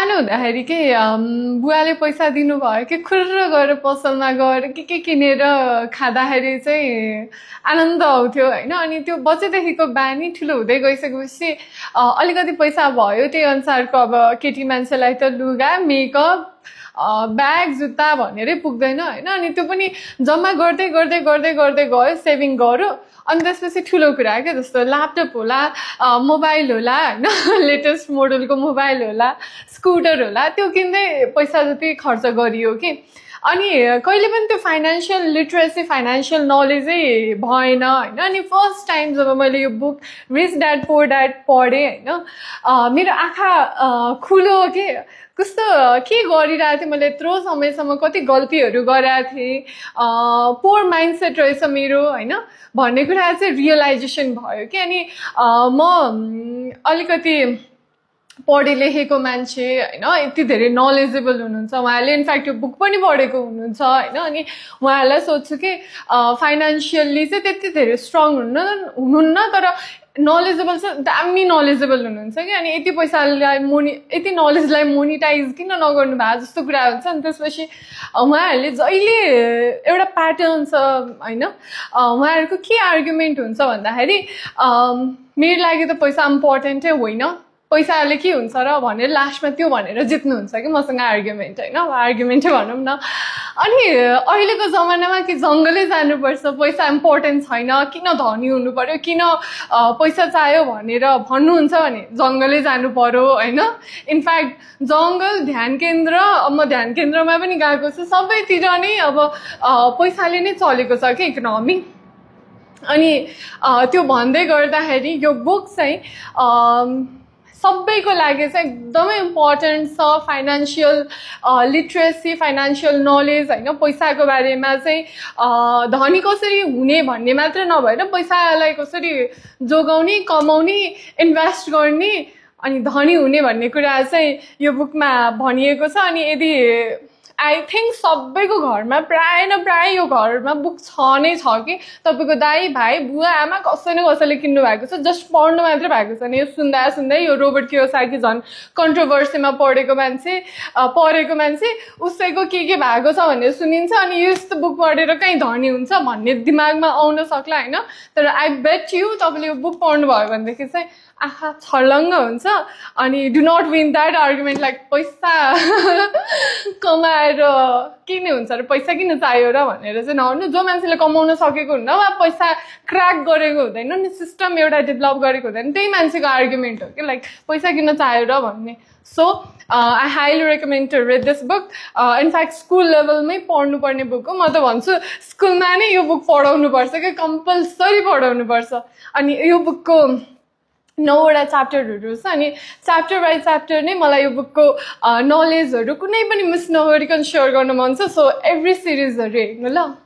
सानो हुँदाखेरि के बुवाले पैसा दिनुभयो कि खुर्र गएर पसलमा गएर के किनेर खाँदाखेरि चाहिँ आनन्द आउँथ्यो होइन। अनि त्यो बच्चैदेखिको बानी ठुलो हुँदै गइसकेपछि अलिकति पैसा भयो, त्यही अनुसारको अब केटी मान्छेलाई त लुगा मेकअप ब्याग जुत्ता भनेरै पुग्दैन होइन। अनि त्यो पनि जम्मा गर्दै गर्दै गर्दै गर्दै गयो, सेभिङ गर्यो। अनि त्यसपछि ठुलो कुरा क्या, जस्तो ल्यापटप होला, मोबाइल होला होइन, लेटेस्ट मोडलको मोबाइल होला, स्कुटर होला, त्यो किन्दै पैसा जति खर्च गरियो कि। अनि कहिले पनि त्यो फाइनेन्सियल लिटरेसी, फाइनेन्सियल नलेजै भएन होइन। अनि फर्स्ट टाइम जब मैले यो book rich dad poor dad पढेँ होइन, मेरो आँखा खुलो के, कस्तो के गरिरहेको थिएँ मैले यत्रो समयसम्म, कति गल्तीहरू गरेको थिएँ, पोर माइन्डसेट रहेछ मेरो होइन भन्ने कुरा चाहिँ रियलाइजेसन भयो कि। अनि म अलिकति पढे लेखेको मान्छे होइन, यति धेरै नलेजेबल हुनुहुन्छ उहाँले, इनफ्याक्ट यो बुक पनि पढेको हुनुहुन्छ होइन। अनि उहाँहरूलाई सोध्छु कि फाइनेन्सियल्ली चाहिँ त्यति धेरै स्ट्रङ हुनुहुन्न, तर नलेजेबल छ, दामी नलेजेबल हुनुहुन्छ कि। अनि यति पैसालाई यति नलेजलाई मोनिटाइज किन नगर्नु भएको जस्तो कुरा हुन्छ। अनि त्यसपछि उहाँहरूले जहिले एउटा प्याटर्न छ होइन, उहाँहरूको के आर्गुमेन्ट हुन्छ भन्दाखेरि मेरो लागि त पैसा इम्पोर्टेन्टै होइन, पैसाले के हुन्छ र भनेर लास्टमा त्यो भनेर जित्नुहुन्छ कि मसँग आर्गुमेन्ट होइन, आर्गुमेन्टै भनौँ न। अनि अहिलेको जमानामा कि जङ्गलै जानुपर्छ, पैसा इम्पोर्टेन्ट छैन, किन धनी हुनु पर्यो, किन पैसा चाहियो भनेर भन्नुहुन्छ भने जङ्गलै जानु पर्यो होइन। इनफ्याक्ट जङ्गल, ध्यान केन्द्र, म ध्यान केन्द्रमा पनि गएको छु, सबैतिर नै अब पैसाले नै चलेको छ कि इकोनोमी। अनि त्यो भन्दै गर्दाखेरि यो बुक चाहिँ सबैको लागि चाहिँ एकदमै इम्पोर्टेन्ट छ। फाइनेन्सियल लिटरेसी, फाइनेन्सियल नलेज होइन, पैसाको बारेमा चाहिँ धनी कसरी हुने भन्ने मात्र नभएर पैसालाई कसरी जोगाउने, कमाउने, इन्भेस्ट गर्ने अनि धनी हुने भन्ने कुरा चाहिँ यो बुकमा भनिएको छ। अनि यदि आई थिङ्क सबैको घरमा प्राय न प्राय यो घरमा बुक छ नै छ कि, तपाईँको दाई भाइ बुवा आमा कसै न कसैले किन्नु भएको छ, जस्ट पढ्नु मात्र भएको छ नि। यो सुन्दा सुन्दै यो रोबर्ट कियोसाकी झन् कन्ट्रोभर्सीमा पढेको मान्छे उसैको के भएको छ भनेर सुनिन्छ। अनि यस्तो बुक पढेर कहीँ धनी हुन्छ भन्ने दिमागमा आउन सक्ला होइन। तर आई बेट यु तपाईँले यो बुक पढ्नुभयो भनेदेखि चाहिँ आँखा छर्लङ्ग हुन्छ। अनि do not win that argument like पैसा कमाएर किन हुन्छ र, पैसा किन चाहियो र भनेर चाहिँ नहुनु। जो मान्छेले कमाउन सकेको हुन्न वा पैसा क्र्याक गरेको हुँदैन नि, सिस्टम एउटा डेभलप गरेको हुँदैन, त्यही मान्छेको आर्गुमेन्ट हो कि लाइक पैसा किन चाहियो र भन्ने। So I highly recommend to read this book. In fact school लेभलमै पढ्नुपर्ने बुक हो। म त भन्छु स्कुलमा नै यो बुक पढाउनुपर्छ कि, कम्पलसरी पढाउनुपर्छ। अनि यो बुकको 9वटा च्याप्टरहरू छ। अनि च्याप्टर बाई च्याप्टर नै मलाई यो बुकको नलेजहरू कुनै पनि मिस नगरिकन सेयर गर्न मन छ। सो एभ्री सिरिजहरू हेर्नु ल।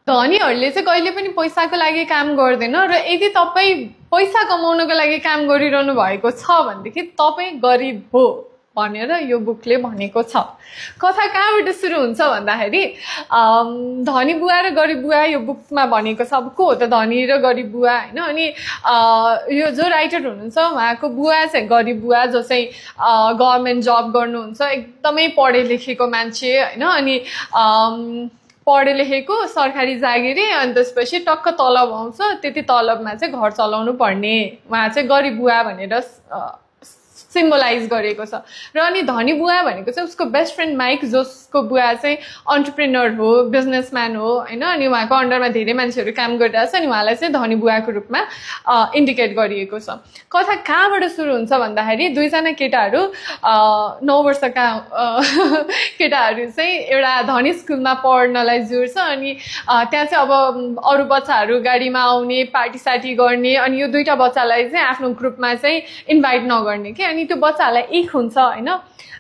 धनीहरूले चाहिँ कहिले पनि पैसाको लागि काम गर्दैन, र यदि तपाईँ पैसा कमाउनको लागि काम गरिरहनु भएको छ भनेदेखि तपाईँ गरिब हो भनेर यो बुकले भनेको छ। कथा कहाँबाट सुरु हुन्छ भन्दाखेरि धनी बुवा र गरिब बुवा यो बुकमा भनेको छ। अब को हो त धनी र गरिब बुवा होइन। अनि यो जो राइटर हुनुहुन्छ उहाँको बुवा चाहिँ गरिब बुवा, जो चाहिँ गभर्मेन्ट जब गर्नुहुन्छ, एकदमै पढे लेखेको मान्छे होइन। अनि पढे लेखेको, सरकारी जागिरी, अनि त्यसपछि टक्क तलब आउँछ, त्यति तलबमा चाहिँ घर चलाउनु पर्ने, उहाँ चाहिँ गरिब बुवा भनेर सिम्बलाइज गरेको छ। र अनि धनी बुवा भनेको चाहिँ उसको बेस्ट फ्रेन्ड माइक, जसको बुवा चाहिँ अन्टरप्रेनर हो, बिजनेसम्यान हो होइन। अनि उहाँको अन्डरमा धेरै मान्छेहरू काम गरिरहेको छ, अनि उहाँलाई चाहिँ धनी बुवाको रूपमा इन्डिकेट गरिएको छ। कथा कहाँबाट सुरु हुन्छ भन्दाखेरि दुईजना केटाहरू 9 वर्षका केटाहरू चाहिँ एउटा धनी स्कुलमा पढ्नलाई जुर्छ। अनि त्यहाँ चाहिँ अब अरू बच्चाहरू गाडीमा आउने, पार्टी सार्टी गर्ने, अनि यो दुईवटा बच्चालाई चाहिँ आफ्नो ग्रुपमा चाहिँ इन्भाइट नगर्ने कि। अनि त्यो बच्चाहरूलाई इख हुन्छ होइन,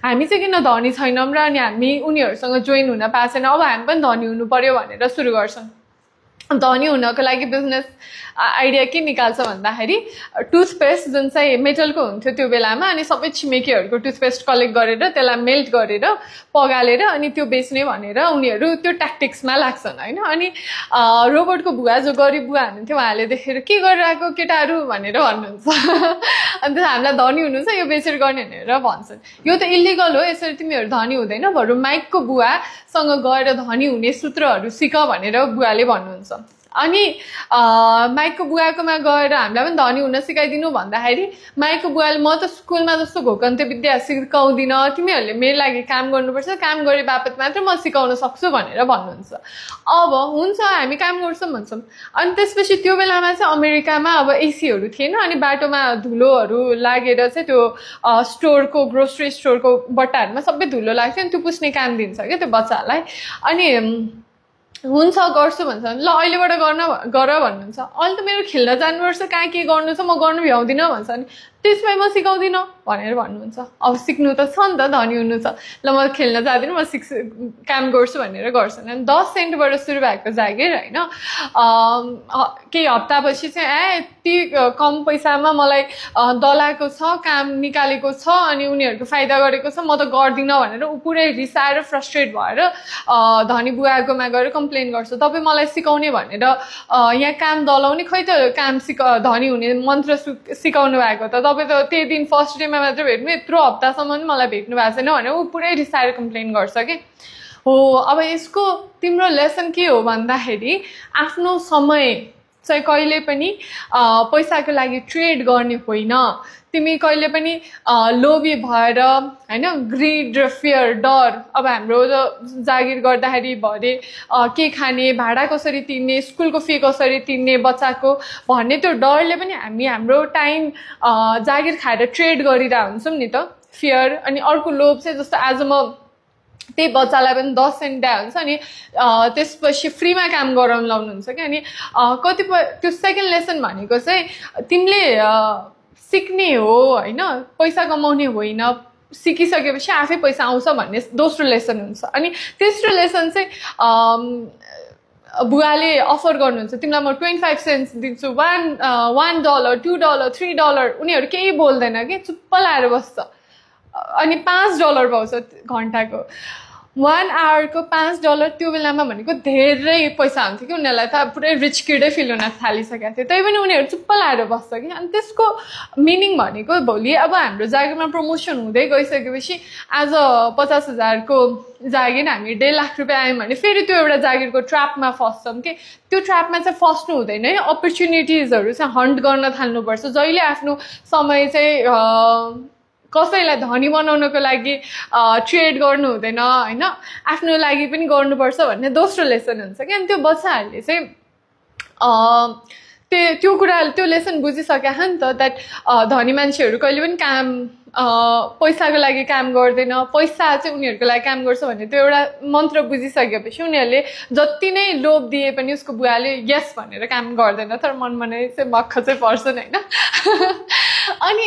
हामी चाहिँ किन धनी छैनौँ र अनि हामी उनीहरूसँग जोइन हुन पाएको छैन, अब हामी पनि धनी हुनु पर्यो भनेर सुरु गर्छन्। धनी हुनको लागि बिजनेस आइडिया के निकाल्छ भन्दाखेरि टुथपेस्ट जुन चाहिँ मेटलको हुन्थ्यो त्यो बेलामा अनि सबै छिमेकीहरूको टुथपेस्ट कलेक्ट गरेर त्यसलाई मेल्ट गरेर पगालेर अनि त्यो बेच्ने भनेर उनीहरू त्यो ट्याक्टिक्समा लाग्छन् होइन अनि रोबोटको बुवा जो गरिब बुवा हुनुहुन्थ्यो उहाँले देखेर के गरिरहेको केटाहरू भनेर भन्नुहुन्छ अन्त हामीलाई धनी हुनुहुन्छ यो बेचेर गर्ने भनेर भन्छन् यो त इलिगल हो यसरी तिमीहरू धनी हुँदैन बरु माइकको बुवासँग गएर धनी हुने सूत्रहरू सिक भनेर बुवाले भन्नुहुन्छ अनि माइकको बुवाकोमा गएर हामीलाई पनि धनी हुन सिकाइदिनु भन्दाखेरि माइकको बुवाले म त स्कुलमा जस्तो घोकन्ते विद्या सिकाउँदिनँ तिमीहरूले मेरो लागि काम गर्नुपर्छ काम गरे बापत मात्र म सिकाउन सक्छु भनेर भन्नुहुन्छ अब हुन्छ हामी काम गर्छौँ भन्छौँ अनि त्यसपछि त्यो बेलामा चाहिँ अमेरिकामा अब एसीहरू थिएन अनि बाटोमा धुलोहरू लागेर चाहिँ त्यो स्टोरको ग्रोसरी स्टोरको बट्टाहरूमा सबै धुलो लाग्थ्यो अनि त्यो पुस्ने काम दिन्छ क्या त्यो बच्चाहरूलाई अनि हुन्छ गर्छु भन्छ ल अहिलेबाट गर भन्नुहुन्छ अहिले त मेरो खेल्न जानुपर्छ कहाँ के गर्नु छ म गर्नु भ्याउँदिनँ भन्छ नि त्यसमै म सिकाउँदिनँ भनेर भन्नुहुन्छ अब सिक्नु त छ नि त धनी हुनु छ ल म खेल्न जाँदिनँ म काम गर्छु भनेर गर्छन् अनि 10 सेन्टबाट सुरु भएको जागिर होइन केही हप्तापछि चाहिँ यति कम पैसामा मलाई दलाएको छ काम निकालेको छ अनि उनीहरूको फाइदा गरेको छ म त गर्दिनँ भनेर ऊ पुरै रिसाएर फ्रस्ट्रेट भएर धनी बुवाकोमा गएर कम्प्लेन गर्छ तपाईँ मलाई सिकाउने भनेर यहाँ काम दलाउने खै त काम धनी हुने मन्त्र सिकाउनु भएको त तपाईँ त त्यही दिन फर्स्ट डेमा मात्र भेट्नु यत्रो हप्तासम्म पनि मलाई भेट्नु भएको छैन भनेर ऊ पुरै रिसाएर कम्प्लेन गर्छ कि हो अब यसको तिम्रो लेसन के हो भन्दाखेरि आफ्नो समय चाहिँ कहिले पनि पैसाको लागि ट्रेड गर्ने होइन तिमी कहिले पनि लोभी भएर हैन ग्रिड र फियर डर अब हाम्रो जागिर गर्दाखेरि भरे के खाने भाडा कसरी तिर्ने स्कुलको फी कसरी तिर्ने बच्चाको भन्ने त्यो डरले पनि हामी हाम्रो टाइम जागिर खाएर ट्रेड गरिरहेका हुन्छौँ नि त फियर अनि अर्को लोभ चाहिँ जस्तो आज म त्यही बच्चालाई पनि 10 सेन्ट दिए हुन्छ अनि त्यसपछि फ्रीमा काम गराउन लाउनुहुन्छ कि अनि कतिपय त्यो सेकेन्ड लेसन भनेको चाहिँ तिमीले सिक्ने हो हैन पैसा कमाउने होइन सिकिसकेपछि आफै पैसा आउँछ भन्ने दोस्रो लेसन हुन्छ अनि तेस्रो लेसन चाहिँ बुवाले अफर गर्नुहुन्छ तिमीलाई म 25 सेन्ट्स दिन्छु $1 $2 $3 उनीहरू केही बोल्दैन कि चुप्प लाएर बस्छ अनि $5 पाउँछ घण्टाको 1 आवरको $5 त्यो बेलामा भनेको धेरै पैसा हुन्थ्यो कि उनीहरूलाई त पुरै रिच किडै फिल हुन थालिसकेको थियो त्यही पनि उनीहरू चुप्प लाएर बस्छ कि अनि त्यसको मिनिङ भनेको भोलि अब हाम्रो जागिरमा प्रमोसन हुँदै गइसकेपछि आज 50,000 को जागिर हामी 1.5 लाख रुपियाँ आयौँ भने फेरि त्यो एउटा जागिरको ट्र्यापमा फस्छौँ कि त्यो ट्र्यापमा चाहिँ फस्नु हुँदैन है अपर्च्युनिटिजहरू चाहिँ हन्ट गर्न थाल्नुपर्छ जहिले आफ्नो समय चाहिँ कसैलाई धनी बनाउनको लागि ट्रेड गर्नु हुँदैन हैन आफ्नो लागि पनि गर्नुपर्छ भन्ने दोस्रो लेसन हुन्छ के अनि त्यो बच्चाहरूले चाहिँ त्यो कुरा त्यो लेसन बुझिसके नि त दैट धनी मान्छेहरू कहिले पनि काम पैसाको लागि काम गर्दैन पैसा चाहिँ उनीहरूको लागि काम गर्छ भन्ने त्यो एउटा मन्त्र बुझिसकेपछि उनीहरूले जति नै लोभ दिए पनि उसको बुवाले यस भनेर काम गर्दैन तर मनमा नै चाहिँ मक्ख चाहिँ पर्छन् हैन अनि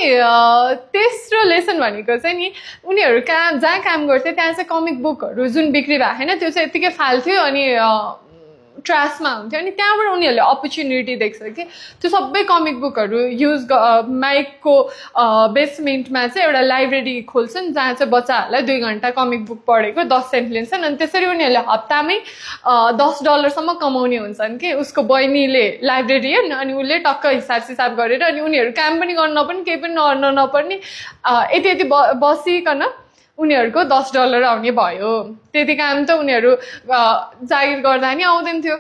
तेस्रो लेसन भनेको चाहिँ नि उनीहरू जहाँ काम गर्थे त्यहाँ चाहिँ कमिक बुकहरू जुन बिक्री भएको हैन त्यो चाहिँ यतिकै फाल्थ्यो अनि ट्रासमा हुन्थ्यो अनि त्यहाँबाट उनीहरूले अपर्च्युनिटी देख्छ कि त्यो सबै कमिक बुकहरू युज माइकको बेसमेन्टमा चाहिँ एउटा लाइब्रेरी खोल्छन् जहाँ चाहिँ बच्चाहरूलाई 2 घण्टा कमिक बुक पढेको 10 सेन्ट लिन्छन् अनि त्यसरी उनीहरूले हप्तामै $10 सम्म कमाउने हुन्छन् कि उसको बहिनीले लाइब्रेरियन अनि उसले टक्क हिसाब गरेर अनि उनीहरू काम पनि गर्न नपर्ने केही पनि नपर्ने यति बसिकन उनीहरूको $10 आउने भयो त्यति काम त उनीहरू जागिर गर्दा नि आउँदैन थियो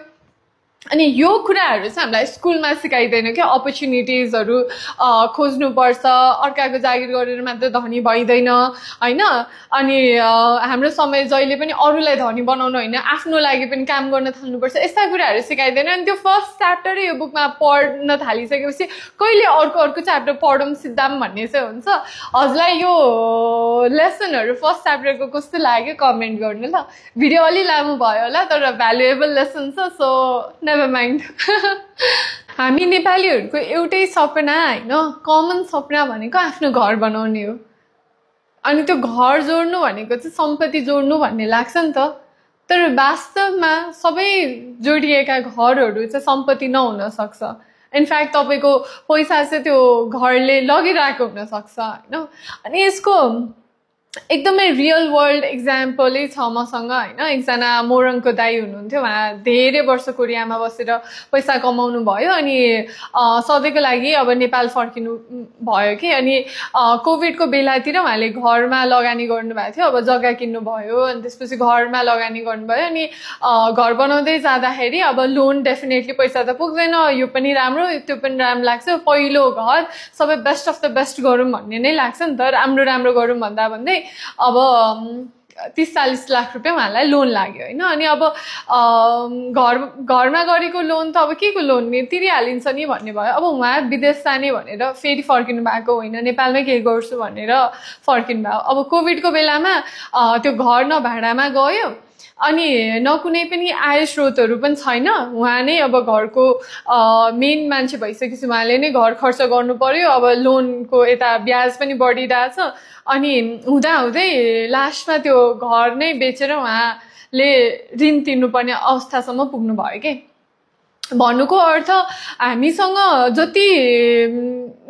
अनि यो कुराहरू चाहिँ हामीलाई स्कुलमा सिकाइदैन कि अपर्च्युनिटिजहरू खोज्नुपर्छ अर्काको जागिर गरेर मात्र धनी भइदैन हैन अनि हाम्रो समय जहिले पनि अरूलाई धनी बनाउनु होइन आफ्नो लागि पनि काम गर्न थाल्नुपर्छ यस्ता कुराहरू सिकाइदैन अनि त्यो फर्स्ट च्याप्टरै यो बुकमा पढ्न थालिसकेपछि कहिले अर्को च्याप्टर पढौँ सिद्धाम भन्ने चाहिँ हुन्छ हजुरलाई यो लेसनहरू फर्स्ट च्याप्टरको कस्तो लाग्यो कमेन्ट गर्नु ल भिडियो अलि लामो भयो होला तर भ्यालुएबल लेसन छ सो नेभर माइन्ड हामी नेपालीहरूको एउटै सपना हैन कमन सपना भनेको आफ्नो घर बनाउने हो अनि त्यो घर जोड्नु भनेको चाहिँ सम्पत्ति जोड्नु भन्ने लाग्छ नि त तर वास्तवमा सबै जोडिएका घरहरू चाहिँ सम्पत्ति नहुन सक्छ इनफ्याक्ट तपाईँको पैसा चाहिँ त्यो घरले लगिरहेको हुनसक्छ होइन। अनि यसको एकदमै रियल वर्ल्ड एक्जाम्पलै छ मसँग होइन। एकजना मोरङको दाइ हुनुहुन्थ्यो, उहाँ धेरै वर्ष कोरियामा बसेर पैसा कमाउनु भयो अनि सधैँको लागि अब नेपाल फर्किनु भयो कि। अनि कोभिडको बेलातिर उहाँले घरमा लगानी गर्नुभएको थियो, अब जग्गा किन्नु भयो अनि त्यसपछि घरमा लगानी गर्नुभयो। अनि घर बनाउँदै जाँदाखेरि अब लोन डेफिनेटली पैसा त पुग्दैन, यो पनि राम्रो त्यो पनि राम्रो लाग्छ, पहिलो घर सबै बेस्ट अफ द बेस्ट गरौँ भन्ने नै लाग्छ नि त, राम्रो गरौँ भन्दा भन्दै अब 30-40 लाख रुपियाँ उहाँलाई लोन लाग्यो होइन। अनि अब घरमा गरेको लोन त अब के को लोन नि तिरिहालिन्छ नि भन्ने भयो। अब उहाँ विदेश जाने भनेर फेरि फर्किनु भएको होइन, नेपालमै केही गर्छु भनेर फर्किनु भयो। अब कोभिडको बेलामा त्यो घर न भाडामा गयो अनि न कुनै पनि आय स्रोतहरू पनि छैन, उहाँ नै अब घरको मेन मान्छे भइसकेपछि उहाँले नै घर खर्च गर्नु पर्यो। अब लोनको यता ब्याज पनि बढिरहेछ अनि हुँदाहुँदै लास्टमा त्यो घर नै बेचेर उहाँले ऋण तिर्नुपर्ने अवस्थासम्म पुग्नु भयो के। भन्नुको अर्थ हामीसँग जति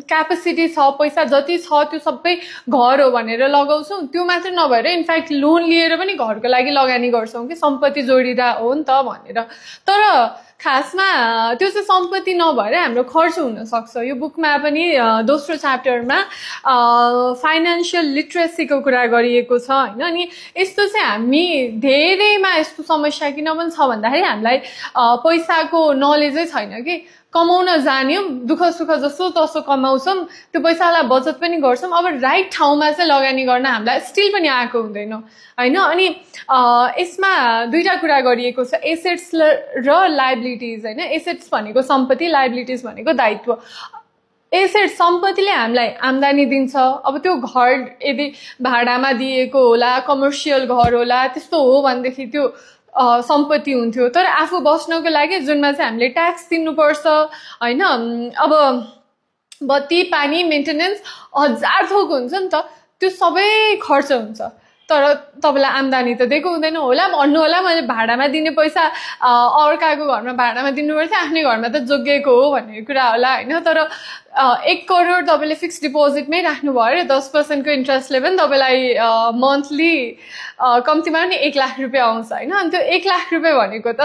क्यापेसिटी छ, पैसा जति छ त्यो सबै घर हो भनेर लगाउँछौँ, त्यो मात्र नभएर इनफ्याक्ट लोन लिएर पनि घरको लागि लगानी गर्छौँ कि सम्पत्ति जोडिँदा हो नि त भनेर। तर खासमा त्यो चाहिँ सम्पत्ति नभएर हाम्रो खर्च हुनसक्छ। यो बुकमा पनि दोस्रो च्याप्टरमा फाइनेन्सियल लिट्रेसीको कुरा गरिएको छ होइन। अनि यस्तो चाहिँ हामी धेरैमा यस्तो समस्या किन पनि छ भन्दाखेरि हामीलाई पैसाको नलेजै छैन कि। कमाउन जान्यौँ, दुःख सुख जसो तसो कमाउँछौँ, त्यो पैसालाई बचत पनि गर्छौँ, अब राइट ठाउँमा चाहिँ लगानी गर्न हामीलाई स्टिल पनि आएको हुँदैन होइन। अनि यसमा दुईवटा कुरा गरिएको छ, एसेट्स र लाइबिलिटिज होइन। एसेट्स भनेको सम्पत्ति, लाइबिलिटिज भनेको दायित्व। एसेट सम्पत्तिले हामीलाई आम्दानी दिन्छ, अब त्यो घर यदि भाडामा दिएको होला, कमर्सियल घर होला, त्यस्तो हो भनेदेखि त्यो सम्पत्ति हुन्थ्यो। तर आफू बस्नको लागि जुनमा चाहिँ हामीले ट्याक्स तिर्नुपर्छ होइन। अब बत्ती पानी मेन्टेनेन्स 1000 थोक हुन्छ नि त, त्यो सबै खर्च हुन्छ। तर तपाईँलाई आम्दानी त दिएको हुँदैन होला, भन्नु होला मैले भाडामा दिने पैसा अर्काको घरमा भाडामा दिनुपर्छ, आफ्नै घरमा त जोगिएको हो भन्ने कुरा होला होइन। तर 1 करोड तपाईँले फिक्स डिपोजिटमै राख्नुभयो अरे 10% को इन्ट्रेस्टले पनि तपाईँलाई मन्थली कम्तीमा पनि 1 लाख रुपियाँ आउँछ होइन। अनि त्यो 1 लाख रुपियाँ भनेको त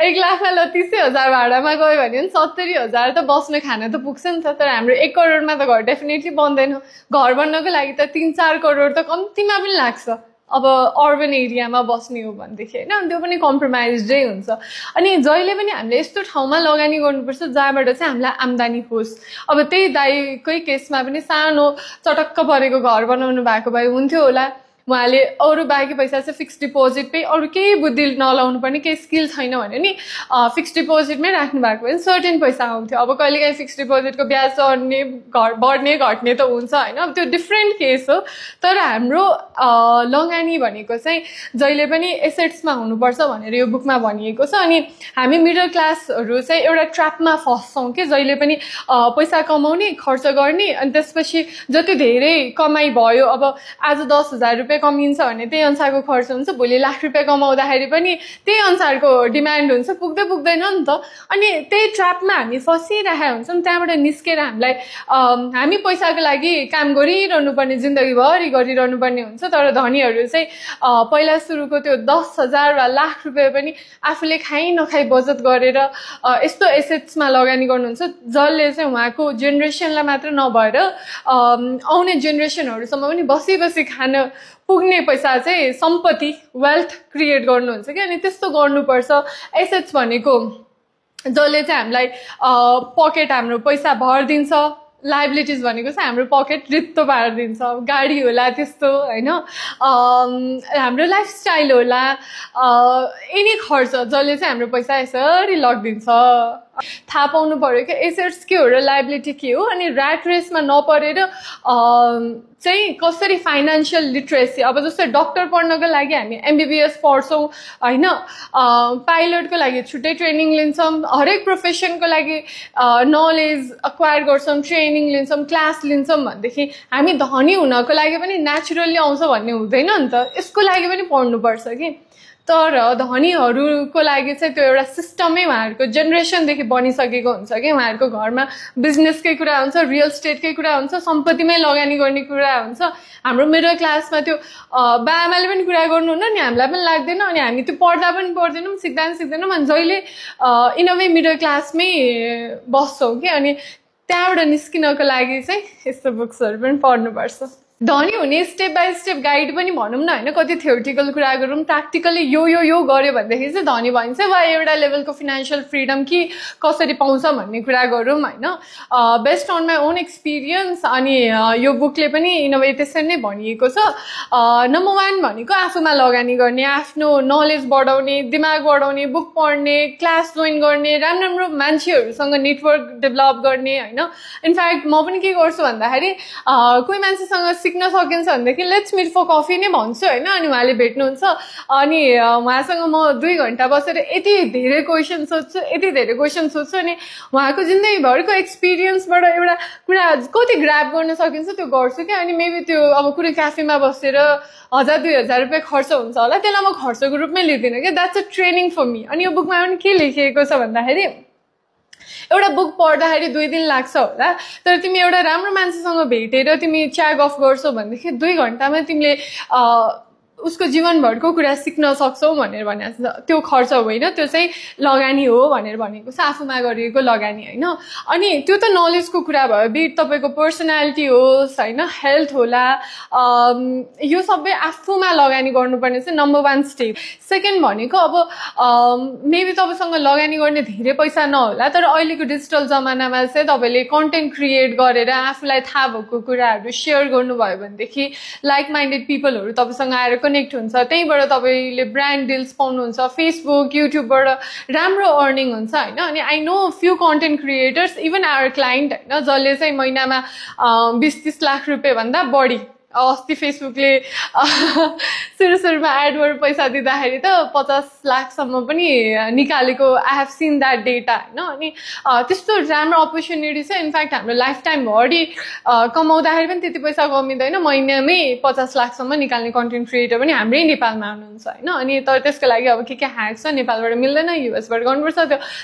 1 लाखमा ल 30,000 भाडामा गयो भने पनि 70,000 त बस्न खान त पुग्छ नि त। तर हाम्रो 1 करोडमा त घर डेफिनेटली बन्दैन। घर बन्नको लागि त 3-4 करोड त कम्तीमा पनि लाग्छ अब अर्बन एरियामा बस्ने हो भनेदेखि होइन। त्यो पनि कम्प्रोमाइजै हुन्छ। अनि जहिले पनि हामीले यस्तो ठाउँमा लगानी गर्नुपर्छ जहाँबाट चाहिँ हामीलाई आम्दानी होस्। अब त्यही दाइकै केसमा पनि सानो चटक्क परेको घर बनाउनु भएको भए हुन्थ्यो होला, उहाँले अरू बाँकी पैसा चाहिँ फिक्स डिपोजिटमै, अरू केही बुद्धि नलाउनु पर्ने, केही स्किल छैन भने नि फिक्स डिपोजिटमै राख्नु भएको भने सर्टेन पैसा आउँथ्यो। अब कहिलेकाहीँ फिक्स डिपोजिटको ब्याज चढ्ने बढ्ने घट्ने त हुन्छ होइन, अब त्यो डिफ्रेन्ट केस हो। तर हाम्रो लगानी भनेको चाहिँ जहिले पनि एसेट्समा हुनुपर्छ भनेर यो बुकमा भनिएको छ। अनि हामी मिडल क्लासहरू चाहिँ एउटा ट्र्यापमा फस्छौँ कि जहिले पनि पैसा कमाउने, खर्च गर्ने, अनि त्यसपछि जति धेरै कमाइ भयो, अब आज 10,000 रुपियाँ कमिन्छ भने त्यही अनुसारको खर्च हुन्छ, भोलि लाख रुपियाँ कमाउँदाखेरि पनि त्यही अनुसारको डिमान्ड हुन्छ, पुग्दैन नि त। अनि त्यही ट्र्यापमा हामी फसिरहेका हुन्छौँ। त्यहाँबाट निस्केर हामीलाई हामी पैसाको लागि काम गरिरहनु पर्ने, जिन्दगीभरि गरिरहनु पर्ने हुन्छ। तर धनीहरू चाहिँ पहिला सुरुको त्यो 10,000 वा लाख रुपियाँ पनि आफूले खाइ नखाइ बचत गरेर यस्तो एसेट्समा लगानी गर्नुहुन्छ जसले चाहिँ उहाँको जेनेरेसनलाई मात्र नभएर आउने जेनेरेसनहरूसम्म पनि बसी खान पुग्ने पैसा चाहिँ सम्पत्ति, वेल्थ क्रिएट गर्नुहुन्छ कि। अनि त्यस्तो गर्नुपर्छ। एसेट्स भनेको जसले चाहिँ हामीलाई पकेट हाम्रो पैसा भरिदिन्छ, लाइबिलिटिज भनेको चाहिँ हाम्रो पकेट रित्तो पारिदिन्छ, गाडी होला त्यस्तो होइन, हाम्रो लाइफस्टाइल होला, एनी खर्च जसले चाहिँ हाम्रो पैसा यसरी लगिदिन्छ। थाहा पाउनु पर्यो कि एसेट्स के हो र लाइबिलिटी के हो। अनि ऱ्याट रेसमा नपरेर चाहिँ कसरी फाइनेन्सियल लिट्रेसी, अब जस्तै डक्टर पढ्नको लागि हामी MBBS पढ्छौँ होइन, पाइलटको लागि छुट्टै ट्रेनिङ लिन्छौँ, हरेक प्रोफेसनको लागि नलेज एक्वायर गर्छौँ, ट्रेनिङ लिन्छौँ, क्लास लिन्छौँ भनेदेखि हामी धनी हुनको लागि पनि नेचुरली आउँछ भन्ने हुँदैन नि त। यसको लागि पनि पढ्नुपर्छ कि। तर धनीहरूको लागि चाहिँ त्यो एउटा सिस्टमै उहाँहरूको जेनेरेसनदेखि बनिसकेको हुन्छ कि उहाँहरूको घरमा बिजनेसकै कुरा हुन्छ, रियल स्टेटकै कुरा हुन्छ, सम्पत्तिमै लगानी गर्ने कुरा हुन्छ। हाम्रो मिडल क्लासमा त्यो बाआमाले पनि कुरा गर्नुहुन्न नि, हामीलाई पनि लाग्दैन, अनि हामी त्यो पढ्दा पनि पढ्दैनौँ, सिक्दैनौँ, अनि जहिले इन अ वे मिडल क्लासमै बस्छौँ कि। अनि त्यहाँबाट निस्किनको लागि चाहिँ यस्तो बुक्सहरू पनि पढ्नुपर्छ। धनी हुने स्टेप बाई स्टेप गाइड पनि भनौँ न होइन, कति थ्योरिटिकल कुरा गरौँ, प्र्याक्टिकली यो गऱ्यो भनेदेखि चाहिँ धनी भइन्छ, वा एउटा लेभलको फिनान्सियल फ्रिडम कि कसरी पाउँछ भन्ने कुरा गरौँ होइन। Based on my own experience अनि यो बुकले पनि इन अ वे त्यसरी नै भनिएको छ। नम्बर 1 भनेको आफूमा लगानी गर्ने, आफ्नो नलेज बढाउने, दिमाग बढाउने, बुक पढ्ने, क्लास जोइन गर्ने, राम्रो मान्छेहरूसँग नेटवर्क डेभलप गर्ने होइन। इनफ्याक्ट म पनि के गर्छु भन्दाखेरि कोही मान्छेसँग सिक्न सकिन्छ भनेदेखि लेट्स मिट फर कफी नै भन्छु होइन। अनि उहाँले भेट्नुहुन्छ, अनि उहाँसँग म 2 घन्टा बसेर यति धेरै क्वेसन सोध्छु, अनि उहाँको जिन्दगीभरको एक्सपिरियन्सबाट एउटा कुरा कति ग्राब गर्न सकिन्छ त्यो गर्छु क्या। अनि मेबी त्यो अब कुनै क्याफेमा बसेर 1000-2000 रुपियाँ खर्च हुन्छ होला, त्यसलाई म खर्चको रूपमै लिँदिनँ क्या, that's a training for me. अनि यो बुकमा पनि के लेखिएको छ भन्दाखेरि एउटा बुक पढ्दाखेरि 2 दिन लाग्छ होला, तर तिमी एउटा राम्रो मान्छेसँग भेटेर तिमी चिया गफ गर्छौ भनेदेखि 2 घन्टामा तिमीले उसको जीवनभरको कुरा सिक्न सक्छौ भनेर भनेको छ। त्यो खर्च होइन, त्यो चाहिँ लगानी हो भनेर भनेको छ, आफूमा गरिएको लगानी होइन। अनि त्यो त नलेजको कुरा भयो, बिट तपाईँको पर्सनालिटी होस् होइन, हेल्थ होला, यो सबै आफूमा लगानी गर्नुपर्ने चाहिँ नम्बर 1 स्टेप। सेकेन्ड भनेको अब मेबी तपाईँसँग लगानी गर्ने धेरै पैसा नहोला, तर अहिलेको डिजिटल जमानामा चाहिँ तपाईँले कन्टेन्ट क्रिएट गरेर आफूलाई थाहा भएको कुराहरू सेयर गर्नुभयो भनेदेखि लाइक माइन्डेड पिपलहरू तपाईँसँग आएर कनेक्ट हुन्छ, त्यहीँबाट तपाईँले ब्रान्ड डिल्स पाउनुहुन्छ, फेसबुक युट्युबबाट राम्रो अर्निङ हुन्छ होइन। अनि I know few content creators even our client होइन, जसले चाहिँ महिनामा 20-30 लाख रुपियाँ भन्दा बढी, अस्ति फेसबुकले सुरुमा एडवर्ड पैसा दिँदाखेरि त 50 लाखसम्म पनि निकालेको, I have seen that data होइन। अनि त्यस्तो राम्रो अपर्च्युनिटी छ। इनफ्याक्ट हाम्रो लाइफ टाइमभरि कमाउँदाखेरि पनि त्यति पैसा कमिँदैन, महिनामै 50 लाखसम्म निकाल्ने कन्टेन्ट क्रिएटर पनि हाम्रै नेपालमा हुनुहुन्छ होइन। अनि तर त्यसको लागि अब के ह्याक छ, नेपालबाट मिल्दैन, युएसबाट गर्नुपर्छ,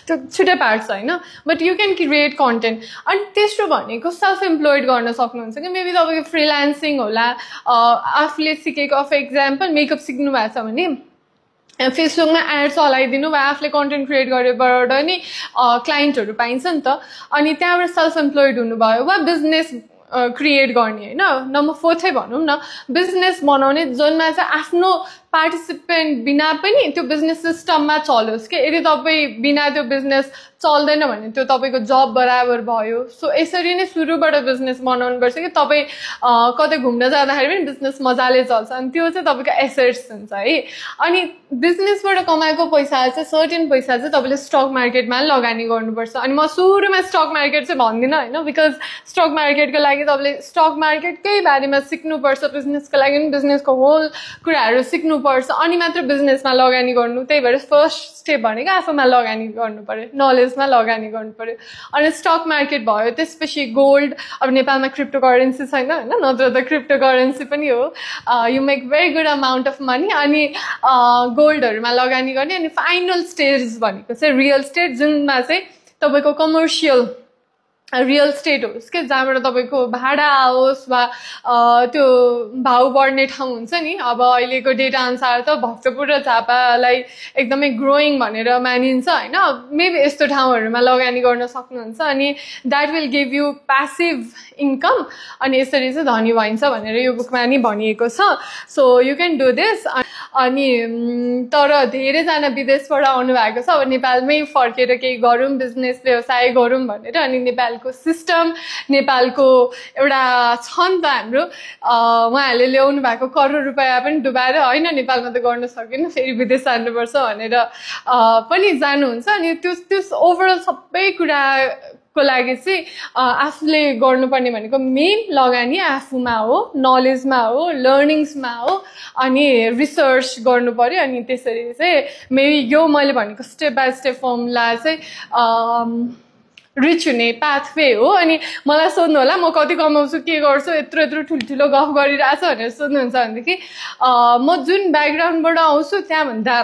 त्यो छुट्टै पार्ट छ होइन। But you can create content. अनि तेस्रो भनेको सेल्फ इम्प्लोइड गर्न सक्नुहुन्छ कि, मेबी तपाईँको फ्रिलान्सिङ होला, आफूले सिकेको फर इक्जाम्पल मेकअप सिक्नु भएको छ भने फेसबुकमा एड चलाइदिनु वा आफूले कन्टेन्ट क्रिएट गरेबाट नि क्लाइन्टहरू पाइन्छ नि त। अनि त्यहाँबाट सेल्फ इम्प्लोइड हुनुभयो, वा बिजनेस क्रिएट गर्ने होइन। नम्बर 4 भनौँ न, बिजनेस बनाउने जसमा चाहिँ आफ्नो पार्टिसिपेन्ट बिना पनि त्यो बिजनेस सिस्टममा चलोस् कि। यदि तपाईँ बिना त्यो बिजनेस चल्दैन भने त्यो तपाईँको जब बराबर भयो। सो यसरी नै सुरुबाट बिजनेस बनाउनुपर्छ कि तपाईँ कतै घुम्न जाँदाखेरि पनि बिजनेस मजाले चल्छ, अनि त्यो चाहिँ तपाईँको एसेट्स हुन्छ है। अनि बिजनेसबाट कमाएको पैसा चाहिँ सर्टेन पैसा चाहिँ तपाईँले स्टक मार्केटमा लगानी गर्नुपर्छ। अनि म सुरुमा स्टक मार्केट चाहिँ भन्दिनँ होइन, बिकज स्टक मार्केटको लागि तपाईँले स्टक मार्केटकै बारेमा सिक्नुपर्छ, बिजनेसको लागि पनि बिजनेसको होल कुराहरू सिक्नुपर्छ, अनि मात्र बिजनेसमा लगानी गर्नु। त्यही भएर फर्स्ट स्टेप भनेको आफूमा लगानी गर्नु पर्यो, नलेजमा लगानी गर्नु पर्यो। अनि स्टक मार्केट भयो, त्यसपछि गोल्ड, अब नेपालमा क्रिप्टो करेन्सी छैन होइन, नत्र त क्रिप्टो करेन्सी पनि हो, you make very good amount of money. अनि गोल्डहरूमा लगानी गर्ने। अनि फाइनल स्टेज भनेको चाहिँ रियल स्टेट, जुनमा चाहिँ तपाईँको कमर्सियल रियल स्टेट होस् कि, जहाँबाट तपाईँको भाडा आओस् वा त्यो भाउ बढ्ने ठाउँ हुन्छ नि। अब अहिलेको डेटा अनुसार त भक्तपुर र झापालाई एकदमै ग्रोइङ भनेर मानिन्छ होइन। मेबी यस्तो ठाउँहरूमा लगानी गर्न सक्नुहुन्छ, अनि that will give you passive income. अनि यसरी चाहिँ धनी भइन्छ भनेर यो बुकमा नि भनिएको छ। So you can do this. अनि तर धेरैजना विदेशबाट आउनु भएको छ, अब नेपालमै फर्केर केही गरौँ, बिजनेस व्यवसाय गरौँ भनेर। अनि नेपालको सिस्टम, नेपालको एउटा छ नि त हाम्रो, उहाँहरूले ल्याउनु भएको करोड रुपियाँ पनि डुबाएर होइन नेपालमा त गर्न सकेन, फेरि विदेश जानुपर्छ भनेर पनि जानुहुन्छ। अनि त्यो ओभरअल सबै कुराको लागि चाहिँ आफूले गर्नुपर्ने भनेको मेन लगानी आफूमा हो, नलेजमा हो, लर्निङ्समा हो, अनि रिसर्च गर्नु पर्यो। अनि त्यसरी चाहिँ मेबी यो मैले भनेको स्टेप बाई स्टेप फर्मुला चाहिँ रिच हुने पाथवे हो। अनि मलाई सोध्नु होला म कति कमाउँछु के गर्छु यत्रो यत्रो ठुल्ठुलो गफ गरिरहेछ भनेर सोध्नुहुन्छ भनेदेखि म जुन ब्याकग्राउन्डबाट आउँछु त्यहाँभन्दा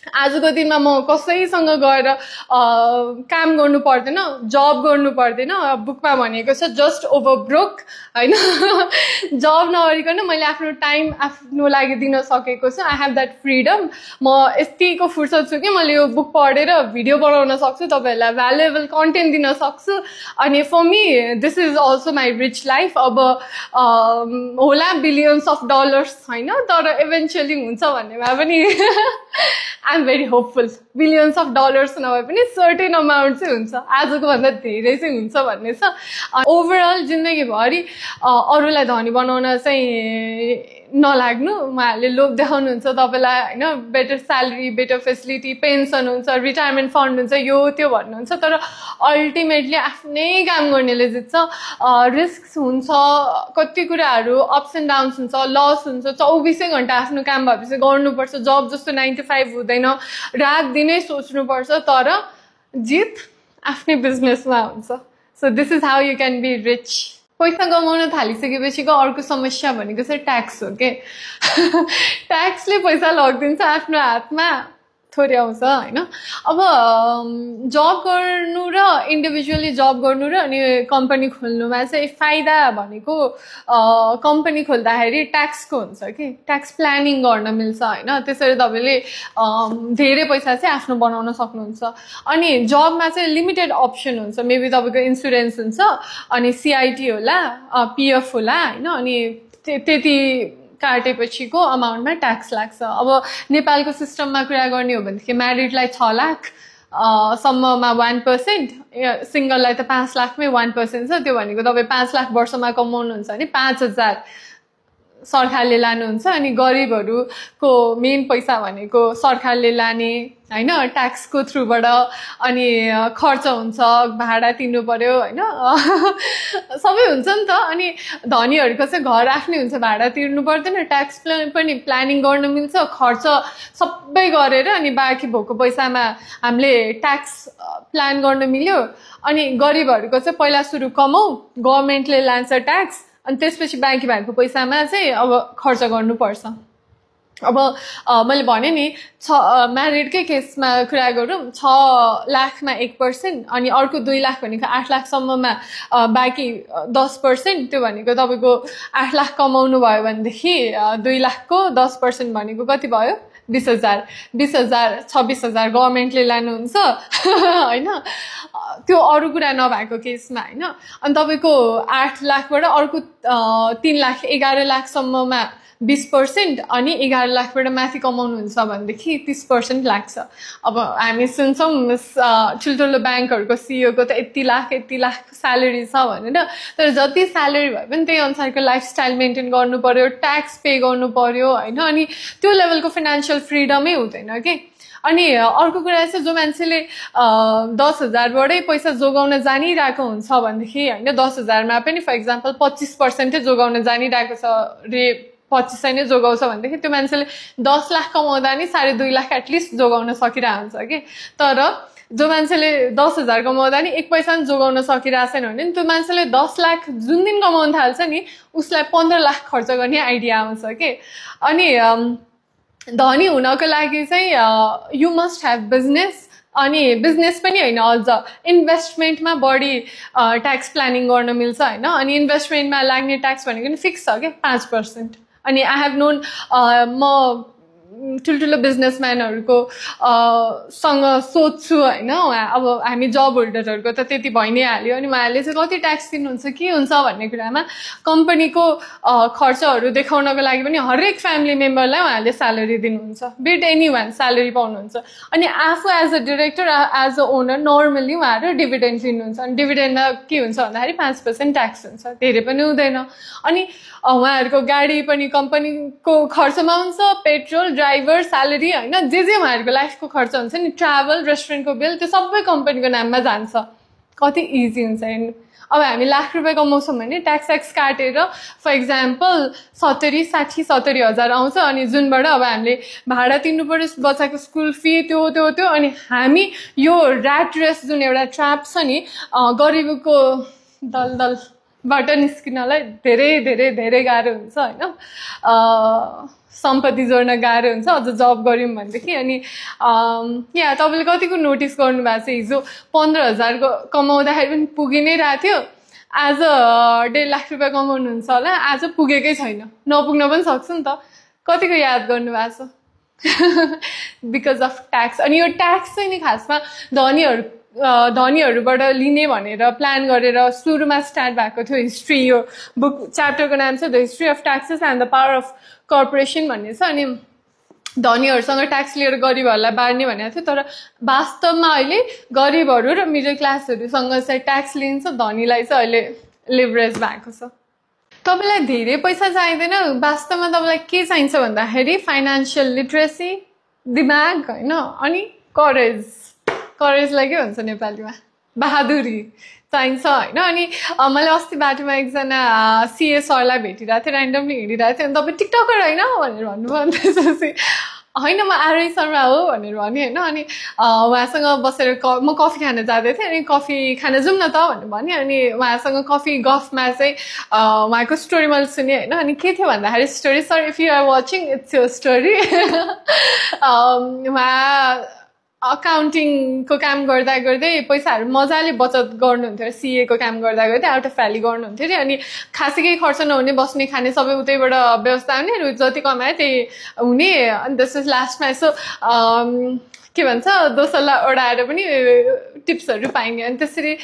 आजको दिनमा म कसैसँग गएर काम गर्नु पर्दैन, जब गर्नु पर्दैन। बुकमा भनेको छ जस्ट ओभर ब्रोक हैन। जब नगरिकन मैले आफ्नो टाइम आफ्नो लागि दिन सकेको छु। I have that freedom. म यतिको फुर्सद छु कि मैले यो बुक पढेर भिडियो बनाउन सक्छु, तपाईहरुलाई भ्यालुएबल कन्टेन्ट दिन सक्छु। अनि for me this is also my rich life. अब होला बिलियन्स अफ डलर्स हैन, तर इभेन्चुअली हुन्छ भन्नेमा पनि I am very hopeful. Billions of dollars नभए पनि सर्टेन अमाउन्ट चाहिँ हुन्छ, आजको भन्दा धेरै चाहिँ हुन्छ भन्ने छ। ओभरअल जिन्दगीभरि अरूलाई धनी बनाउन चाहिँ नलाग्नु। उहाँहरूले लोभ देखाउनुहुन्छ तपाईँलाई होइन, better salary, better facility, pension हुन्छ, रिटायरमेन्ट फन्ड हुन्छ, यो त्यो भन्नुहुन्छ। तर अल्टिमेटली आफ्नै काम गर्नेले जित्छ। रिस्क हुन्छ, कति कुराहरू अप्स एन्ड डाउन्स हुन्छ, लस हुन्छ। 24 घण्टा आफ्नो काम भएपछि गर्नुपर्छ। जब जस्तो 9 to 5 हुँदैन, रात दिनै सोच्नुपर्छ। तर जित आफ्नै बिजनेसमा हुन्छ। So this is how you can be rich. पैसा कमाउन थालिसकेपछिको अर्को समस्या भनेको चाहिँ ट्याक्स हो के। ट्याक्सले पैसा लगिदिन्छ आफ्नो हातमा, थोरै आउँछ होइन। अब जब गर्नु र इन्डिभिजुअली जब गर्नु र अनि कम्पनी खोल्नुमा चाहिँ फाइदा भनेको कम्पनी खोल्दाखेरि ट्याक्सको हुन्छ कि, ट्याक्स प्लानिङ गर्न मिल्छ होइन। त्यसरी तपाईँले धेरै पैसा चाहिँ आफ्नो बनाउन सक्नुहुन्छ। अनि जबमा चाहिँ लिमिटेड अप्सन हुन्छ। मेबी तपाईँको इन्सुरेन्स हुन्छ, अनि सिआइटी होला, पिएफ होला होइन। अनि त्यति काटेपछिको अमाउन्टमा ट्याक्स लाग्छ। अब नेपालको सिस्टममा कुरा गर्ने हो भनेदेखि म्यारिडलाई 6 लाख सम्ममा 1%, सिङ्गललाई त 5 लाखमै 1% छ। त्यो भनेको तपाईँ 5 लाख वर्षमा कमाउनुहुन्छ भने 5,000 सरकारले लानुहुन्छ। अनि गरिबहरूको मेन पैसा भनेको सरकारले लाने होइन, ट्याक्सको थ्रुबाट। अनि खर्च हुन्छ, भाडा तिर्नु पर्यो होइन, सबै हुन्छ नि त। अनि धनीहरूको चाहिँ घर आफ्नै हुन्छ, भाडा तिर्नु पर्दैन, ट्याक्स पनि प्लानिङ गर्न मिल्छ, खर्च सबै गरेर अनि बाँकी भएको पैसामा हामीले ट्याक्स प्लान गर्न मिल्यो। अनि गरिबहरूको चाहिँ पहिला सुरु कमाऊ, गभर्मेन्टले लान्छ ट्याक्स, अनि त्यसपछि बाँकी भएको पैसामा चाहिँ अब खर्च गर्नुपर्छ। अब मैले भने नि म्यारिडकै केसमा कुरा गरौँ, 6 लाखमा 1%, अनि अर्को 2 लाख भनेको 8 लाखसम्ममा बाँकी 10%। त्यो भनेको तपाईँको 8 लाख कमाउनु भयो भनेदेखि 2 लाखको 10% भनेको कति भयो? 20,000। 20,000 26,000 गभर्मेन्टले लानुहुन्छ होइन। त्यो अरू कुरा नभएको केसमा होइन। अनि तपाईँको 8 लाखबाट अर्को 3 लाख 11 लाखसम्ममा 20%, अनि 11 लाखबाट माथि कमाउनुहुन्छ भनेदेखि 30% लाग्छ। अब हामी सुन्छौँ ठुल्ठुलो ब्याङ्कहरूको सिइओको त यति लाख स्यालेरी छ भनेर। तर जति स्यालेरी भए पनि त्यही अनुसारको लाइफस्टाइल मेन्टेन गर्नु पर्यो, ट्याक्स पे गर्नु पर्यो होइन। अनि त्यो लेभलको फाइनेन्सियल फ्रिडमै हुँदैन कि। अनि अर्को कुरा चाहिँ जो मान्छेले 10,000बाटै पैसा जोगाउन जानिरहेको हुन्छ भनेदेखि होइन, 10,000मा पनि फर इक्जाम्पल 25% जोगाउन जानिरहेको छ रे, 25 नै जोगाउँछ भनेदेखि त्यो मान्छेले 10 लाख कमाउँदा नि 2.5 लाख एटलिस्ट जोगाउन सकिरहेको हुन्छ कि। तर जो मान्छेले 10,000 कमाउँदा नि 1 पैसा पनि जोगाउन सकिरहेको छैन भने त्यो मान्छेले 10 लाख जुन दिन कमाउन थाल्छ नि उसलाई 15 लाख खर्च गर्ने आइडिया आउँछ कि। अनि धनी हुनको लागि चाहिँ यु मस्ट ह्याभ बिजनेस। अनि बिजनेस पनि होइन, अझ इन्भेस्टमेन्टमा बढी ट्याक्स प्लानिङ गर्न मिल्छ होइन। अनि इन्भेस्टमेन्टमा लाग्ने ट्याक्स भनेको नि फिक्स छ क्या, 5%। अनि आई हेभ नोन, म ठुल्ठुलो बिजनेसम्यानहरूको सँग सोध्छु होइन। अब हामी जब होल्डरहरूको त त्यति भइ नै हाल्यो। अनि उहाँहरूले चाहिँ कति ट्याक्स दिनुहुन्छ के हुन्छ भन्ने कुरामा कम्पनीको खर्चहरू देखाउनको लागि पनि हरेक फ्यामिली मेम्बरलाई उहाँहरूले स्यालेरी दिनुहुन्छ, बिट एनी वान स्यालेरी पाउनुहुन्छ। अनि आफू as a director, as a owner normally उहाँहरू डिभिडेन्ड लिनुहुन्छ। अनि डिभिडेन्डमा के हुन्छ भन्दाखेरि 5% ट्याक्स हुन्छ, धेरै पनि हुँदैन। अनि उहाँहरूको गाडी पनि कम्पनीको खर्चमा हुन्छ, पेट्रोल, ड्राइभर, स्यालेरी होइन, जे उहाँहरूको लाइफको खर्च हुन्छ नि, ट्राभल, रेस्टुरेन्टको बिल, त्यो सबै कम्पनीको नाममा जान्छ। कति इजी हुन्छ अब हामी लाख रुपियाँ कमाउँछौँ भने ट्याक्स काटेर फर इक्जाम्पल 70,000 आउँछ अनि जुनबाट अब हामीले भाडा तिर्नु पर्यो बच्चाको स्कुल फी त्यो अनि हामी यो ऱ्याट रेस जुन एउटा ट्र्याप छ नि गरिबीको दलदलबाट निस्किनलाई धेरै धेरै धेरै गाह्रो हुन्छ होइन सम्पत्ति जोड्न गाह्रो हुन्छ अझ जब गऱ्यौँ भनेदेखि अनि यहाँ तपाईँले कतिको नोटिस गर्नुभएको छ हिजो 15,000 कमाउँदाखेरि पनि पुगि नै रहेको थियो आज 1.5 लाख रुपियाँ कमाउनुहुन्छ होला आज पुगेकै छैन नपुग्न पनि सक्छ नि त कतिको याद गर्नुभएको छ बिकज अफ ट्याक्स अनि यो ट्याक्स चाहिँ नि खासमा धनीहरूबाट लिने भनेर प्लान गरेर सुरुमा स्टार्ट भएको थियो हिस्ट्री यो बुक च्याप्टरको नाम छ the history of taxes and the power of corporation भन्ने छ अनि धनीहरूसँग ट्याक्स लिएर गरिबहरूलाई बाँड्ने भनेको थियो तर वास्तवमा अहिले गरिबहरू र मिडल क्लासहरूसँग चाहिँ ट्याक्स लिन्छ धनीलाई चाहिँ अहिले लिभरेज भएको छ तपाईँलाई धेरै पैसा चाहिँदैन वास्तवमा तपाईँलाई के चाहिन्छ भन्दाखेरि फाइनेन्सियल लिट्रेसी दिमाग होइन अनि करेजलाई के भन्छ नेपालीमा बहादुरी चाहिन्छ होइन अनि मैले अस्ति बाटोमा एकजना सिए सरलाई भेटिरहेको थिएँ ऱ्यान्डमली हिँडिरहेको थिएँ अनि तपाईँ टिकटकर होइन भनेर भन्नुभयो अनि त्यसपछि होइन म आरोही शर्मा हो भनेर भने होइन अनि उहाँसँग बसेर म कफी खान जाँदै थिएँ अनि कफी खान जाउँ न त भनेर भने अनि उहाँसँग कफी गफमा चाहिँ उहाँको स्टोरी मैले सुनेँ होइन अनि के थियो भन्दाखेरि story sir if you are watching it's your story उहाँ अकाउन्टिङको काम गर्दा गर्दै पैसाहरू मजाले बचत गर्नुहुन्थ्यो सिएको काम गर्दा गर्दै आउट अफ भ्याली गर्नुहुन्थ्यो अरे अनि खासै केही खर्च नहुने बस्ने खाने सबै उतैबाट व्यवस्था हुने र जति कमाए त्यही हुने अनि त्यस लास्टमा यसो के भन्छ दोस्रोलाई ओडाएर पनि टिप्सहरू पाइने अनि त्यसरी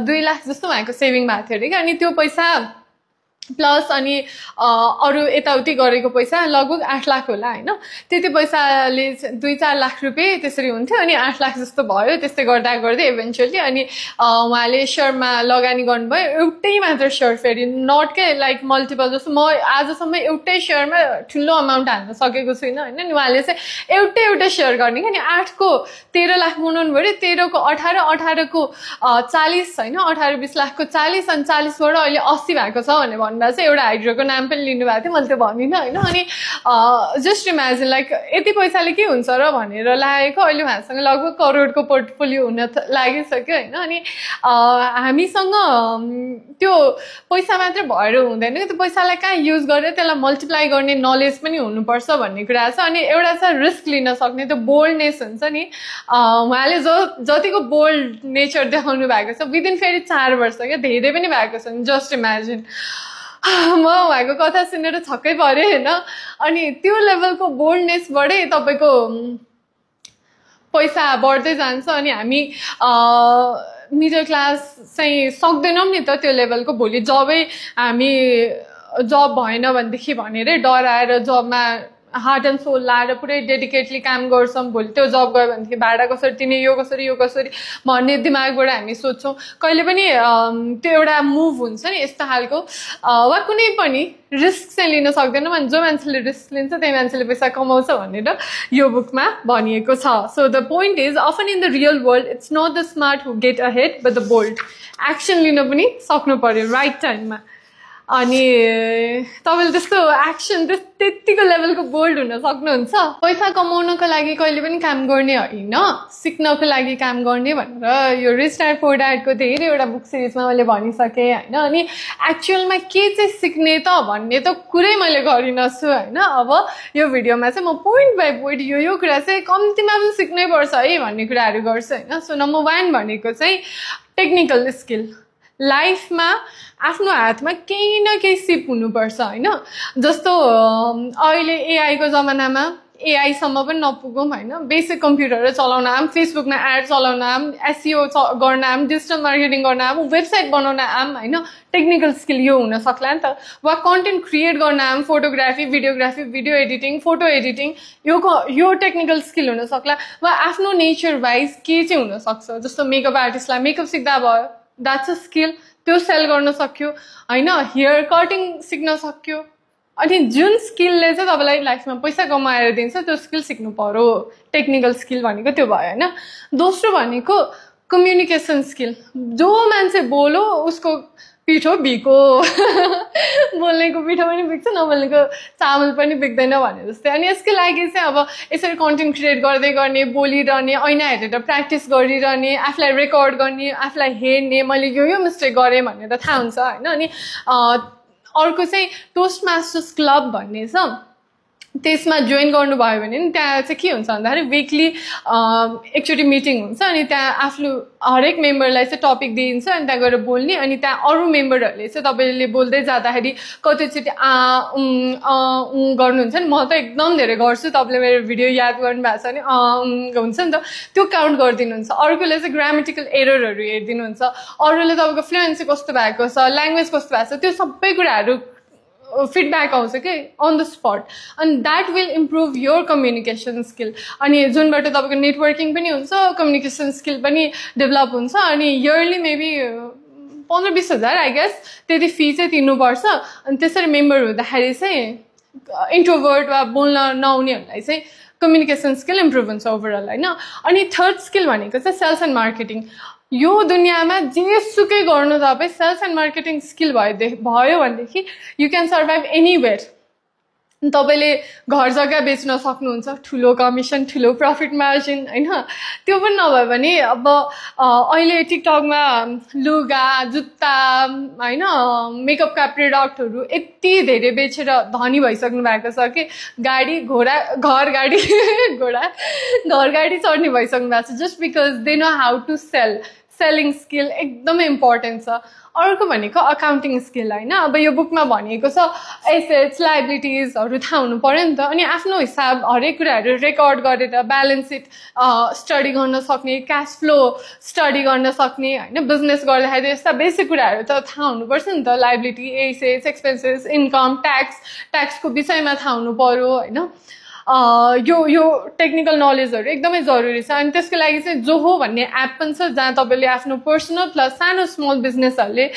2 लाख जस्तो उहाँको सेभिङ भएको थियो अरे कि अनि त्यो पैसा प्लस अनि अरू यताउति गरेको पैसा लगभग 8 लाख होला होइन त्यति पैसाले 2-4 लाख रुपियाँ त्यसरी हुन्थ्यो अनि 8 लाख जस्तो भयो त्यस्तै गर्दा गर्दै इभेन्चुअली अनि उहाँले सेयरमा लगानी गर्नुभयो एउटै मात्र सेयर फेरि नट के लाइक मल्टिपल जस्तो म आजसम्म एउटै सेयरमा ठुलो अमाउन्ट हाल्न सकेको छुइनँ होइन अनि उहाँले चाहिँ एउटै सेयर गर्ने कि अनि 8 को 13 लाख बनाउनु पऱ्यो 13 को 18 को 40 होइन 18-20 लाखको 40 अनि 40बाट अहिले 80 भएको छ भनेर भन्दा चाहिँ एउटा हाइड्रोको नाम पनि लिनुभएको थियो मैले त्यो भनिनँ होइन अनि जस्ट इमेजिन लाइक यति पैसाले के हुन्छ र भनेर लागेको अहिले उहाँसँग लगभग करोडको पोर्टफोलियो हुन लागिसक्यो होइन अनि हामीसँग त्यो पैसा मात्र भएर हुँदैन त्यो पैसालाई कहाँ युज गरेर त्यसलाई मल्टिप्लाई गर्ने नलेज पनि हुनुपर्छ भन्ने कुरा छ अनि एउटा छ रिस्क लिन सक्ने त्यो बोल्डनेस हुन्छ नि उहाँले जतिको बोल्ड नेचर देखाउनु भएको छ विदिन फेरि 4 वर्ष क्या धेरै पनि भएको छ जस्ट इमेजिन म उहाँको कथा सुनेर छक्कै परेँ होइन अनि त्यो लेभलको बोल्डनेसबाटै तपाईँको पैसा बढ्दै जान्छ अनि हामी मिडल क्लास चाहिँ सक्दैनौँ नि त त्यो लेभलको भोलि जबै हामी जब भएन भनेदेखि भनेरै डराएर जबमा हार्ट एन्ड सोल लाएर पुरै डेडिकेटली काम गर्छौँ भोलि त्यो जब गयो भनेदेखि भाडा कसरी तिर्ने यो कसरी भन्ने दिमागबाट हामी सोच्छौँ कहिले पनि त्यो एउटा मुभ हुन्छ नि यस्तो खालको वा कुनै पनि रिस्क चाहिँ लिन सक्दैन भने जो मान्छेले रिस्क लिन्छ त्यही मान्छेले पैसा कमाउँछ भनेर यो बुकमा भनिएको छ so the point is often in the real world it's not the smart who get ahead but the bold action लिन पनि सक्नु पर्यो राइट टाइममा अनि तपाईँले त्यस्तो एक्सन त्यतिको लेभलको बोल्ड हुन सक्नुहुन्छ पैसा कमाउनको लागि कहिले पनि काम गर्ने होइन सिक्नको लागि काम गर्ने भनेर यो रिच ड्याड पुअर ड्याडको धेरैवटा बुक सिरिजमा मैले भनिसकेँ होइन अनि एक्चुअलमा के चाहिँ सिक्ने त भन्ने त कुरै मैले गरिनछु होइन अब यो भिडियोमा चाहिँ म पोइन्ट बाई पोइन्ट यो कुरा चाहिँ कम्तीमा पनि सिक्नै पर्छ है भन्ने कुराहरू गर्छु होइन सो नम्बर 1 भनेको चाहिँ टेक्निकल स्किल लाइफमा आफ्नो हातमा केही न केही सिप हुनुपर्छ होइन जस्तो अहिले एआईको जमानामा एआईसम्म पनि नपुगौँ होइन बेसिक कम्प्युटरहरू चलाउन आम फेसबुकमा एड चलाउन आम एसइओ गर्न आम डिजिटल मार्केटिङ गर्न आम वेबसाइट बनाउन आम होइन टेक्निकल स्किल यो हुन सक्ला नि त वा कन्टेन्ट क्रिएट गर्न आम photography videography video editing photo editing यो टेक्निकल स्किल हुन सक्ला वा आफ्नो नेचर वाइज के चाहिँ हुनसक्छ जस्तो मेकअप आर्टिस्टलाई मेकअप सिक्दा भयो द्याट्स अ स्किल त्यो सेल गर्न सक्यो होइन हेयर कटिङ सिक्न सक्यो अनि जुन स्किलले चाहिँ तपाईँलाई लाइफमा पैसा कमाएर दिन्छ त्यो स्किल सिक्नु पर्यो टेक्निकल स्किल भनेको त्यो भयो होइन दोस्रो भनेको कम्युनिकेसन स्किल जो मान्छे बोलो उसको पिठो बिको बोल्नेको पिठो पनि बिक्छ नबोल्नेको चामल पनि बिक्दैन भने जस्तै अनि यसको लागि चाहिँ अब यसरी कन्टेन्ट क्रिएट गर्दै गर्ने बोलिरहने ऐना हेरेर प्र्याक्टिस गरिरहने आफूलाई रेकर्ड गर्ने आफूलाई हेर्ने मैले यो मिस्टेक गरेँ भनेर थाहा हुन्छ होइन अनि अर्को चाहिँ टोस्ट मास्टर्स क्लब भन्ने छ त्यसमा जोइन गर्नुभयो भने नि त्यहाँ चाहिँ के हुन्छ भन्दाखेरि विकली एकचोटि मिटिङ हुन्छ अनि त्यहाँ आफ्नो हरेक मेम्बरलाई चाहिँ टपिक दिइन्छ अनि त्यहाँ गएर बोल्ने अनि त्यहाँ अरू मेम्बरहरूले चाहिँ तपाईँले बोल्दै जाँदाखेरि कतिचोटि गर्नुहुन्छ नि म त एकदम धेरै गर्छु तपाईँले मेरो भिडियो याद गर्नुभएको छ भने हुन्छ नि त त्यो काउन्ट गरिदिनुहुन्छ अर्कोले चाहिँ ग्रामेटिकल एररहरू हेरिदिनुहुन्छ अरूले तपाईँको फ्लुएन्सी कस्तो भएको छ ल्याङ्ग्वेज कस्तो भएको छ त्यो सबै कुराहरू फिडब्याक आउँछ कि अन द स्पट अनि that will improve your communication skill अनि जुनबाट तपाईँको नेटवर्किङ पनि हुन्छ कम्युनिकेसन स्किल पनि डेभलप हुन्छ अनि इयरली मेबी 15-20 हजार आई गेस त्यति फी चाहिँ तिर्नुपर्छ अनि त्यसरी मेम्बर हुँदाखेरि चाहिँ इन्ट्रोभर्ट वा बोल्न नआउनेहरूलाई चाहिँ कम्युनिकेसन स्किल इम्प्रुभ हुन्छ ओभरअल होइन अनि थर्ड स्किल भनेको चाहिँ सेल्स एन्ड मार्केटिङ यो दुनियाँमा जेसुकै गर्नु तपाईँ सेल्स एन्ड मार्केटिङ स्किल भयो भनेदेखि यु क्यान सर्भाइभ एनीवेयर तपाईँले घर जग्गा बेच्न सक्नुहुन्छ ठुलो कमिसन ठुलो प्रफिट मार्जिन होइन त्यो पनि नभयो भने अब अहिले टिकटकमा लुगा जुत्ता होइन मेकअपका प्रडक्टहरू यति धेरै बेचेर धनी भइसक्नु भएको छ कि गाडी घोडा घर गाडी घर गाडी चढ्ने भइसक्नु भएको छ just because they know how to selling skill एकदमै इम्पोर्टेन्ट छ अर्को भनेको अकाउन्टिङ स्किल होइन अब यो बुकमा भनिएको छ एसेट्स लाइबिलिटिजहरू थाहा हुनु पऱ्यो नि त अनि आफ्नो हिसाब हरेक कुराहरू रेकर्ड गरेर ब्यालेन्स सिट स्टडी गर्न सक्ने क्यास फ्लो स्टडी गर्न सक्ने होइन बिजनेस गर्दाखेरि यस्ता बेसिक कुराहरू त थाहा हुनुपर्छ नि त लाइबिलिटी एसेट्स एक्सपेन्सेस इन्कम ट्याक्सको विषयमा थाहा हुनु पऱ्यो होइन यो टेक्निकल नलेजहरू एकदमै जरुरी छ अनि त्यसको लागि चाहिँ जोहो भन्ने एप पनि छ जहाँ तपाईँले आफ्नो पर्सनल प्लस सानो स्मल बिजनेसहरूले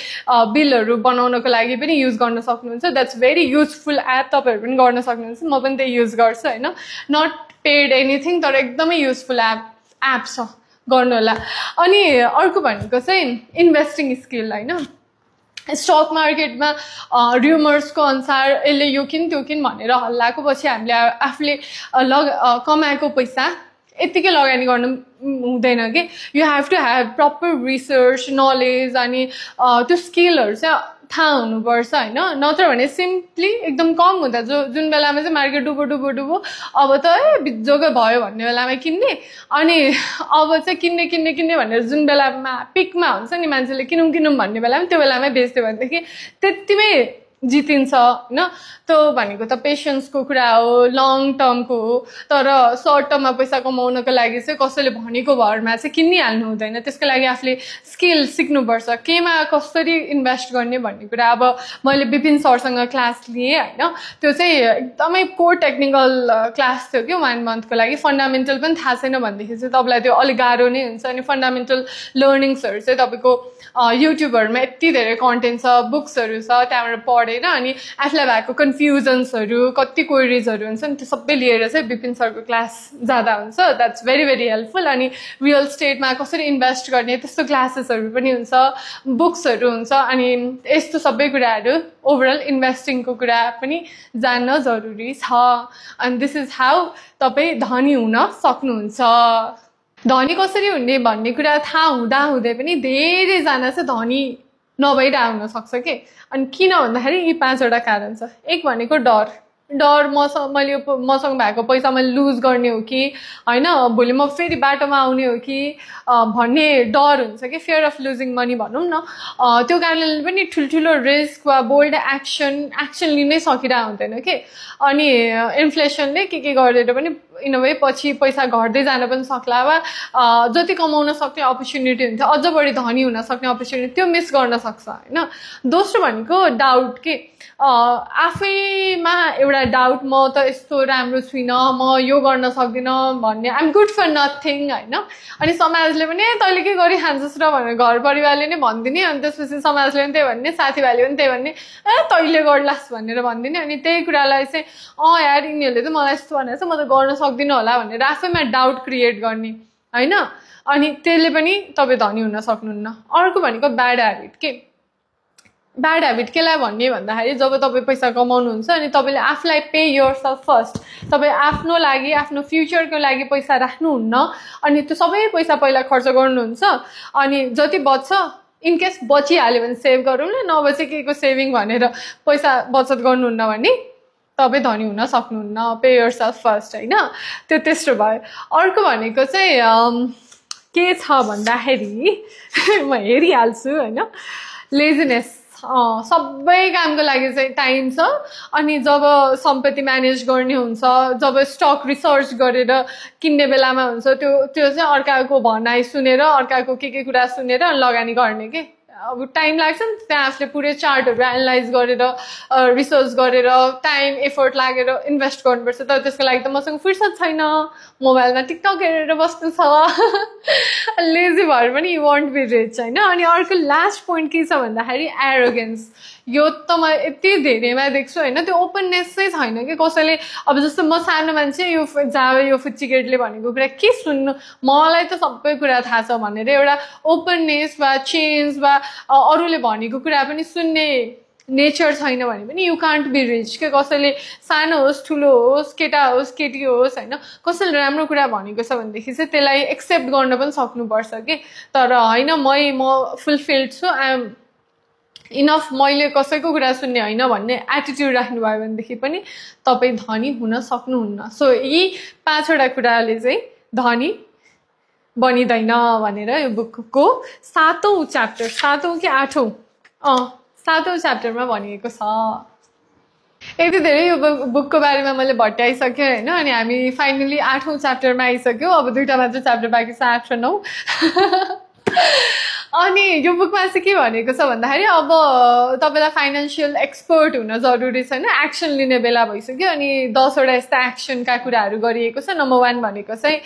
बिलहरू बनाउनको लागि पनि युज गर्न सक्नुहुन्छ द्याट्स भेरी युजफुल एप तपाईँहरू पनि गर्न सक्नुहुन्छ म पनि त्यही युज गर्छु होइन नट पेड एनिथिङ तर एकदमै युजफुल एप छ गर्नु होला अनि अर्को भनेको चाहिँ इन्भेस्टिङ स्किल होइन स्टक मार्केटमा र्युमर्सको अनुसार यसले यो किन त्यो किन भनेर हल्लाको पछि हामीले आफूले कमाएको पैसा यत्तिकै लगानी गर्नु हुँदैन कि you have to have proper research knowledge अनि त्यो स्किलहरू चाहिँ थाहा हुनुपर्छ होइन नत्र भने सिम्पली एकदम कम हुँदा जुन बेलामा चाहिँ मार्केट डुबो अब त बिजोगै भयो भन्ने बेलामा किन्ने अनि अब चाहिँ किन्ने भनेर जुन बेलामा पिकमा हुन्छ नि मान्छेले किनौँ भन्ने बेलामा त्यो बेलामै बेच्थ्यो भनेदेखि त्यतिमै जितिन्छ होइन त्यो भनेको त पेसेन्सको कुरा हो लङ टर्मको हो तर सर्ट टर्ममा पैसा कमाउनको लागि चाहिँ कसैले भनेको भरमा चाहिँ किनिहाल्नु हुँदैन त्यसको लागि आफूले स्किल सिक्नुपर्छ केमा कसरी इन्भेस्ट गर्ने भन्ने कुरा अब मैले विपिन सरसँग क्लास लिएँ होइन त्यो चाहिँ एकदमै कोर टेक्निकल क्लास थियो कि 1 मन्थको लागि फन्डामेन्टल पनि थाहा छैन भनेदेखि चाहिँ तपाईँलाई त्यो अलिक गाह्रो नै हुन्छ अनि फन्डामेन्टल लर्निङ्सहरू चाहिँ तपाईँको युट्युबहरूमा यति धेरै कन्टेन्ट छ बुक्सहरू छ त्यहाँबाट पढेर अनि आफूलाई भएको कन्फ्युजन्सहरू कति क्वेरिजहरू हुन्छ नि त्यो सबै लिएर चाहिँ विपिन सरको क्लास जाँदा हुन्छ द्याट्स भेरी भेरी हेल्पफुल अनि रियल स्टेटमा कसरी इन्भेस्ट गर्ने त्यस्तो क्लासेसहरू पनि हुन्छ बुक्सहरू हुन्छ अनि यस्तो सबै कुराहरू ओभरअल इन्भेस्टिङको कुरा पनि जान्न जरुरी छ अनि दिस इज हाउ तपाईँ धनी हुन सक्नुहुन्छ धनी कसरी हुने भन्ने कुरा थाहा हुँदै पनि धेरैजना चाहिँ धनी नभइरहेको हुनसक्छ कि अनि किन भन्दाखेरि यी 5वटा कारण छ एक भनेको डर मसँग भएको पैसा मैले लुज गर्ने हो कि होइन भोलि म फेरि बाटोमा आउने हो कि भन्ने डर हुन्छ कि फियर अफ लुजिङ मनी भनौँ न त्यो कारणले पनि ठुल्ठुलो रिस्क वा बोल्ड एक्सन लिनै सकिरहेको हुँदैन कि अनि इन्फ्लेसनले के गरेर पनि इन अ वे पछि पैसा घट्दै जान पनि सक्ला वा जति कमाउन सक्ने अपर्च्युनिटी हुन्छ अझ बढी धनी हुन सक्ने अपर्च्युनिटी त्यो मिस गर्न सक्छ होइन दोस्रो भनेको डाउट के आफैमा एउटा डाउट म त यस्तो राम्रो छुइनँ म यो गर्न सक्दिनँ भन्ने आइएम गुड फर नथिङ होइन अनि समाजले पनि तैँले के गरी खान्छस् र भनेर घर परिवारले नै भनिदिने अनि त्यसपछि समाजले पनि त्यही भन्ने साथीभाइले पनि त्यही भन्ने तैँले गर्लास् भनेर भनिदिने अनि त्यही कुरालाई चाहिँ यार यिनीहरूले चाहिँ मलाई यस्तो भनेर चाहिँ म त गर्न सक्दिनँ होला भनेर आफैमा डाउट क्रिएट गर्ने हैन अनि त्यसले पनि तपाईँ धनी हुन सक्नुहुन्न अर्को भनेको ब्याड ह्याबिट के ब्याड ह्याबिट केलाई भन्ने भन्दाखेरि जब तपाईँ पैसा कमाउनुहुन्छ अनि तपाईँले आफूलाई पे योरसेल्फ फर्स्ट तपाईँ आफ्नो लागि आफ्नो फ्युचरको लागि पैसा राख्नुहुन्न अनि त्यो सबै पैसा पहिला खर्च गर्नुहुन्छ अनि जति बच्छ इनकेस बचिहाल्यो भने सेभ गरौँला नभए चाहिँ केको सेभिङ भनेर पैसा बचत गर्नुहुन्न भने तपाईँ धनी हुन सक्नुहुन्न पे योरसेल्फ फर्स्ट हैन त्यो त्यस्तो भयो अर्को भनेको चाहिँ के छ भन्दाखेरि म हेरिहाल्छु हैन लेजिनेस सबै कामको लागि चाहिँ टाइम छ अनि जब सम्पत्ति म्यानेज गर्ने हुन्छ जब स्टक रिसर्च गरेर किन्ने बेलामा हुन्छ त्यो चाहिँ अर्काको भनाइ सुनेर अर्काको के कुरा सुनेर लगानी गर्ने के अब टाइम लाग्छ नि त्यहाँ आफूले पुरै चार्टहरू एनालाइज गरेर रिसर्च गरेर टाइम एफर्ट लागेर इन्भेस्ट गर्नुपर्छ तर त्यसको लागि त मसँग फुर्सद छैन मोबाइलमा टिकटक हेरेर बस्नु छ लेजी भएर पनि यु वन्ट बी रिच हैन अनि अर्को लास्ट पोइन्ट के छ भन्दाखेरि एरोगेन्स यो त म यति धेरैमा देख्छु हैन त्यो ओपननेस चाहिँ छैन कि कसैले अब जस्तो म सानो मान्छे यो यो फुच्ची केटले भनेको कुरा के सुन्नु मलाई त सबै कुरा थाहा छ भनेर एउटा ओपननेस वा चेन्ज वा अरूले भनेको कुरा पनि सुन्ने नेचर छैन भने पनि यु कान्ट बी रिच के कसैले सानो होस् ठुलो होस् केटा होस् केटी होस् हैन कसैले राम्रो कुरा भनेको छ भनेदेखि चाहिँ त्यसलाई एक्सेप्ट गर्न पनि सक्नुपर्छ के तर हैन म फुलफिल्ड छु आई एम इनफ मैले कसैको कुरा सुन्ने हैन भन्ने एटिट्युड राख्नुभयो भनेदेखि पनि तपाईँ धनी हुन सक्नुहुन्न सो यी 5 वटा कुराले चाहिँ धनी बनिदैन भनेर यो बुकको 7औं च्याप्टर 7औं कि 8औं 7औं च्याप्टरमा भनिएको छ यति धेरै यो बुकको बारेमा मैले भट्याइसकेँ हैन अनि हामी फाइनली 8औं च्याप्टरमा आइसक्यौ अब दुईटा मात्र च्याप्टर बाँकी छ 8 र 9 अनि यो बुकमा चाहिँ के भनेको छ भन्दाखेरि अब तपाईलाई फाइनान्शियल एक्सपर्ट हुन जरुरी छैन एक्सन लिने बेला भइसक्यो अनि 10 वटा यस्ता एक्सनका कुराहरू गरिएको छ नम्बर 1 भनेको चाहिँ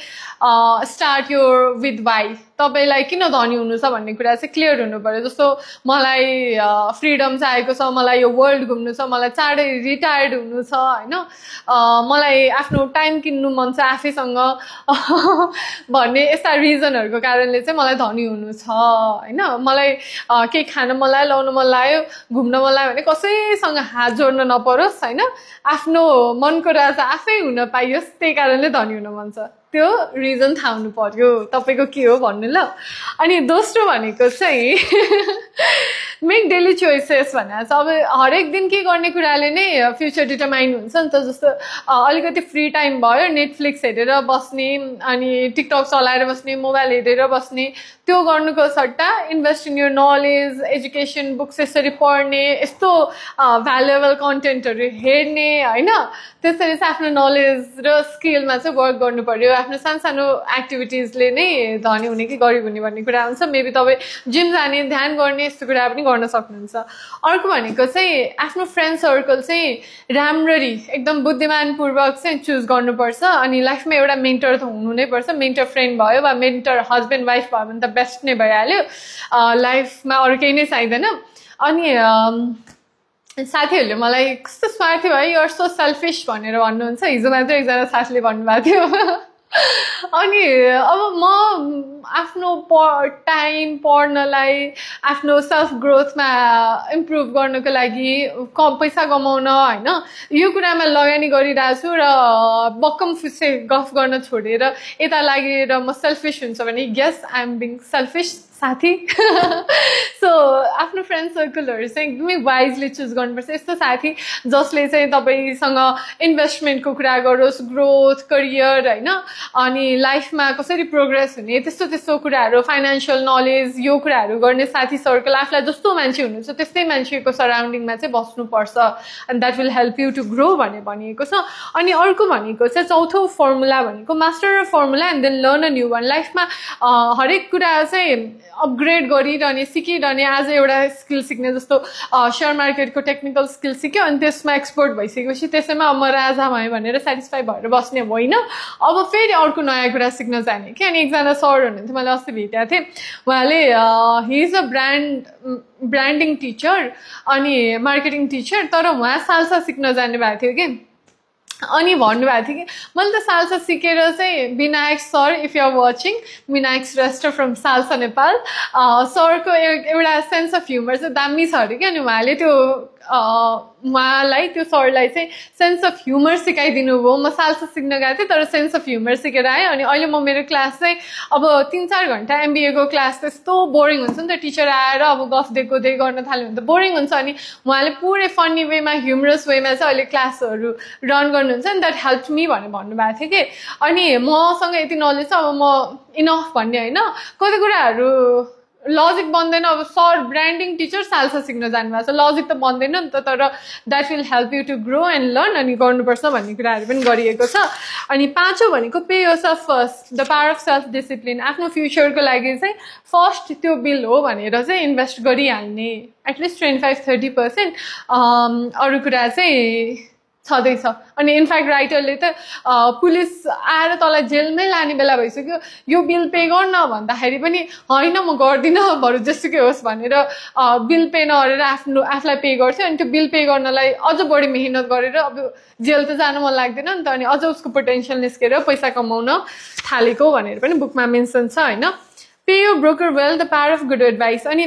स्टार्ट योर विथ वाइ तपाईलाई किन धनी हुनु छ भन्ने कुरा चाहिँ क्लियर हुनु पर्यो जस्तो मलाई फ्रीडम चाहिएको छ मलाई यो वर्ल्ड घुम्नु छ मलाई चाँडै रिटायर्ड हुनु छ हैन मलाई आफ्नो टाइम किन्नु मन छ आफैसँग भन्ने यस्ता रिजनहरुको कारणले चाहिँ मलाई धनी हुनु छ हैन मलाई के खान मन लाग्यो लाउन मन लाग्यो घुम्न मन लाग्यो भने कसैसँग हात जोड्न नपरोस् हैन आफ्नो मनको राजा आफै हुन पाइयोस् त्यही कारणले धनी हुन मन छ त्यो रिजन थाहा हुनु पर्यो तपाईको के हो भन्नु ल अनि दोस्रो भनेको चाहिँ मेक डेली चोइसेस भनेर छ अब हरेक दिन के गर्ने कुराले नै फ्युचर डिटरमाइन हुन्छ नि त जस्तो अलिकति फ्री टाइम भयो नेटफ्लिक्स हेरेर बस्ने अनि टिकटक चलाएर बस्ने मोबाइल हेरेर बस्ने त्यो गर्नुको सट्टा invest in your knowledge education books यसरी पढ्ने यस्तो भ्यालुएबल कन्टेन्टहरु हेर्ने हैन त्यसरी चाहिँ आफ्नो नलेज र स्किलमा चाहिँ वर्क गर्नु पर्यो आफ्नो सानो एक्टिभिटिजले नै धनी हुने कि गरिब हुने भन्ने कुरा हुन्छ मेबी तपाईँ जिम जाने ध्यान गर्ने यस्तो कुरा पनि गर्न सक्नुहुन्छ अर्को भनेको चाहिँ आफ्नो फ्रेन्ड सर्कल चाहिँ राम्ररी एकदम बुद्धिमानपूर्वक चाहिँ चुज गर्नुपर्छ अनि लाइफमा एउटा मेन्टर त हुनु नै पर्छ मेन्टर फ्रेन्ड भयो वा मेन्टर हस्बेन्ड वाइफ भयो भने त बेस्ट नै भइहाल्यो लाइफमा अरू केही नै चाहिँदैन अनि साथीहरूले मलाई कस्तो स्वार्थी भयो यु आर सो सेल्फिश भनेर भन्नुहुन्छ हिजो मात्र एकजना साथीले भन्नुभएको थियो अनि अब म आफ्नो टाइम पढ्नलाई आफ्नो सेल्फ ग्रोथमा इम्प्रुभ गर्नको लागि पैसा कमाउन हैन यो कुरामा लगानी गरिरहेको छु र बक्कम फुसे गफ गर्न छोडेर यता लागेर म सेल्फिश हुन्छ भने yes I am being selfish साथी सो आफ्नो फ्रेन्ड सर्कलहरु चाहिँ एकदमै वाइजली चुज गर्नुपर्छ यस्तो साथी जसले चाहिँ तपाईसँग इन्भेस्टमेन्टको कुरा गरोस् ग्रोथ करियर हैन अनि लाइफमा कसरी प्रोग्रेस हुने त्यस्तो कुराहरू फाइनान्शियल नलेज यो कुराहरू गर्ने साथी सर्कल आफूलाई जस्तो मान्छे हुनुहुन्छ त्यस्तै मान्छेको सराउन्डिङमा चाहिँ बस्नुपर्छ and that will help you to grow भनिएको छ अनि अर्को भनेको चाहिँ चौथो फर्मुला भनेको master a formula and then learn a new one लाइफमा हरेक कुरा चाहिँ अपग्रेड गरिरहने सिकिरहने आज एउटा स्किल सिक्ने जस्तो शेयर मार्केटको टेक्निकल स्किल सिक्यो अनि त्यसमा एक्सपर्ट भइसकेपछि त्यसैमा म राजा भएँ भनेर सेटिस्फाई भएर बस्ने होइन अब फेरि अर्को नयाँ कुरा सिक्न जाने कि अनि एकजना सर हुनुहुन्थ्यो मैले अस्ति भेटेको थिएँ उहाँले he is a branding teacher अनि मार्केटिङ टिचर तर उहाँ सालसा सिक्न जाने भएको थियो कि अनि भन्नुभएको थियो कि मैले त साल्सा सिकेर चाहिँ Vinayak sir if you are watching Vinayak Shrestha from salsa Nepal सरको एउटा सेन्स अफ ह्युमर चाहिँ दामी छ अरे कि अनि उहाँले त्यो उहाँलाई त्यो सरलाई चाहिँ सेन्स अफ ह्युमर सिकाइदिनु भयो म साल्सा सिक्न गएको थिएँ तर सेन्स अफ ह्युमर सिकेर आएँ अनि अहिले म मेरो क्लास चाहिँ अब 3-4 घन्टा एमबिएको क्लास त्यस्तो बोरिङ हुन्छ नि त टिचर आएर अब गफ दिएको दे गर्न थाल्यो भने त बोरिङ हुन्छ अनि उहाँले पुरै फन्नी वेमा ह्युमरस वेमा चाहिँ अहिले क्लासहरू रन गर्नुहुन्छ नि द्याट हेल्प मी भनेर भन्नुभएको थियो कि अनि मसँग यति नलेज छ अब म इनफ भन्ने होइन कति कुराहरू लजिक बन्दैन अब सर ब्रान्डिङ टिचर साल्सा सिक्न जानुभएको छ लजिक त बन्दैन नि त तर that will help you to grow and learn अनि गर्नुपर्छ भन्ने कुराहरू पनि गरिएको छ अनि पाँचौँ भनेको pay yourself first the power of self discipline आफ्नो फ्युचरको लागि चाहिँ फर्स्ट त्यो बिल हो भनेर चाहिँ इन्भेस्ट गरिहाल्ने एटलिस्ट 25-30% अरू कुरा चाहिँ छँदैछ अनि इनफ्याक्ट राइटरले त पुलिस आएर तँलाई जेलमै लाने बेला भइसक्यो यो बिल पे गर्न भन्दाखेरि पनि होइन म गर्दिनँ बरु जेसुकै होस् भनेर बिल पे नगरेर आफूलाई पे गर्थ्यो अनि त्यो बिल पे गर्नलाई अझ बढी मेहनत गरेर अब जेल त जानु मन लाग्दैन नि त अनि अझ उसको पोटेन्सियल निस्केर पैसा कमाउन थालेको भनेर पनि बुकमा मेन्सन छ होइन pay your broker well the power of good advice अनि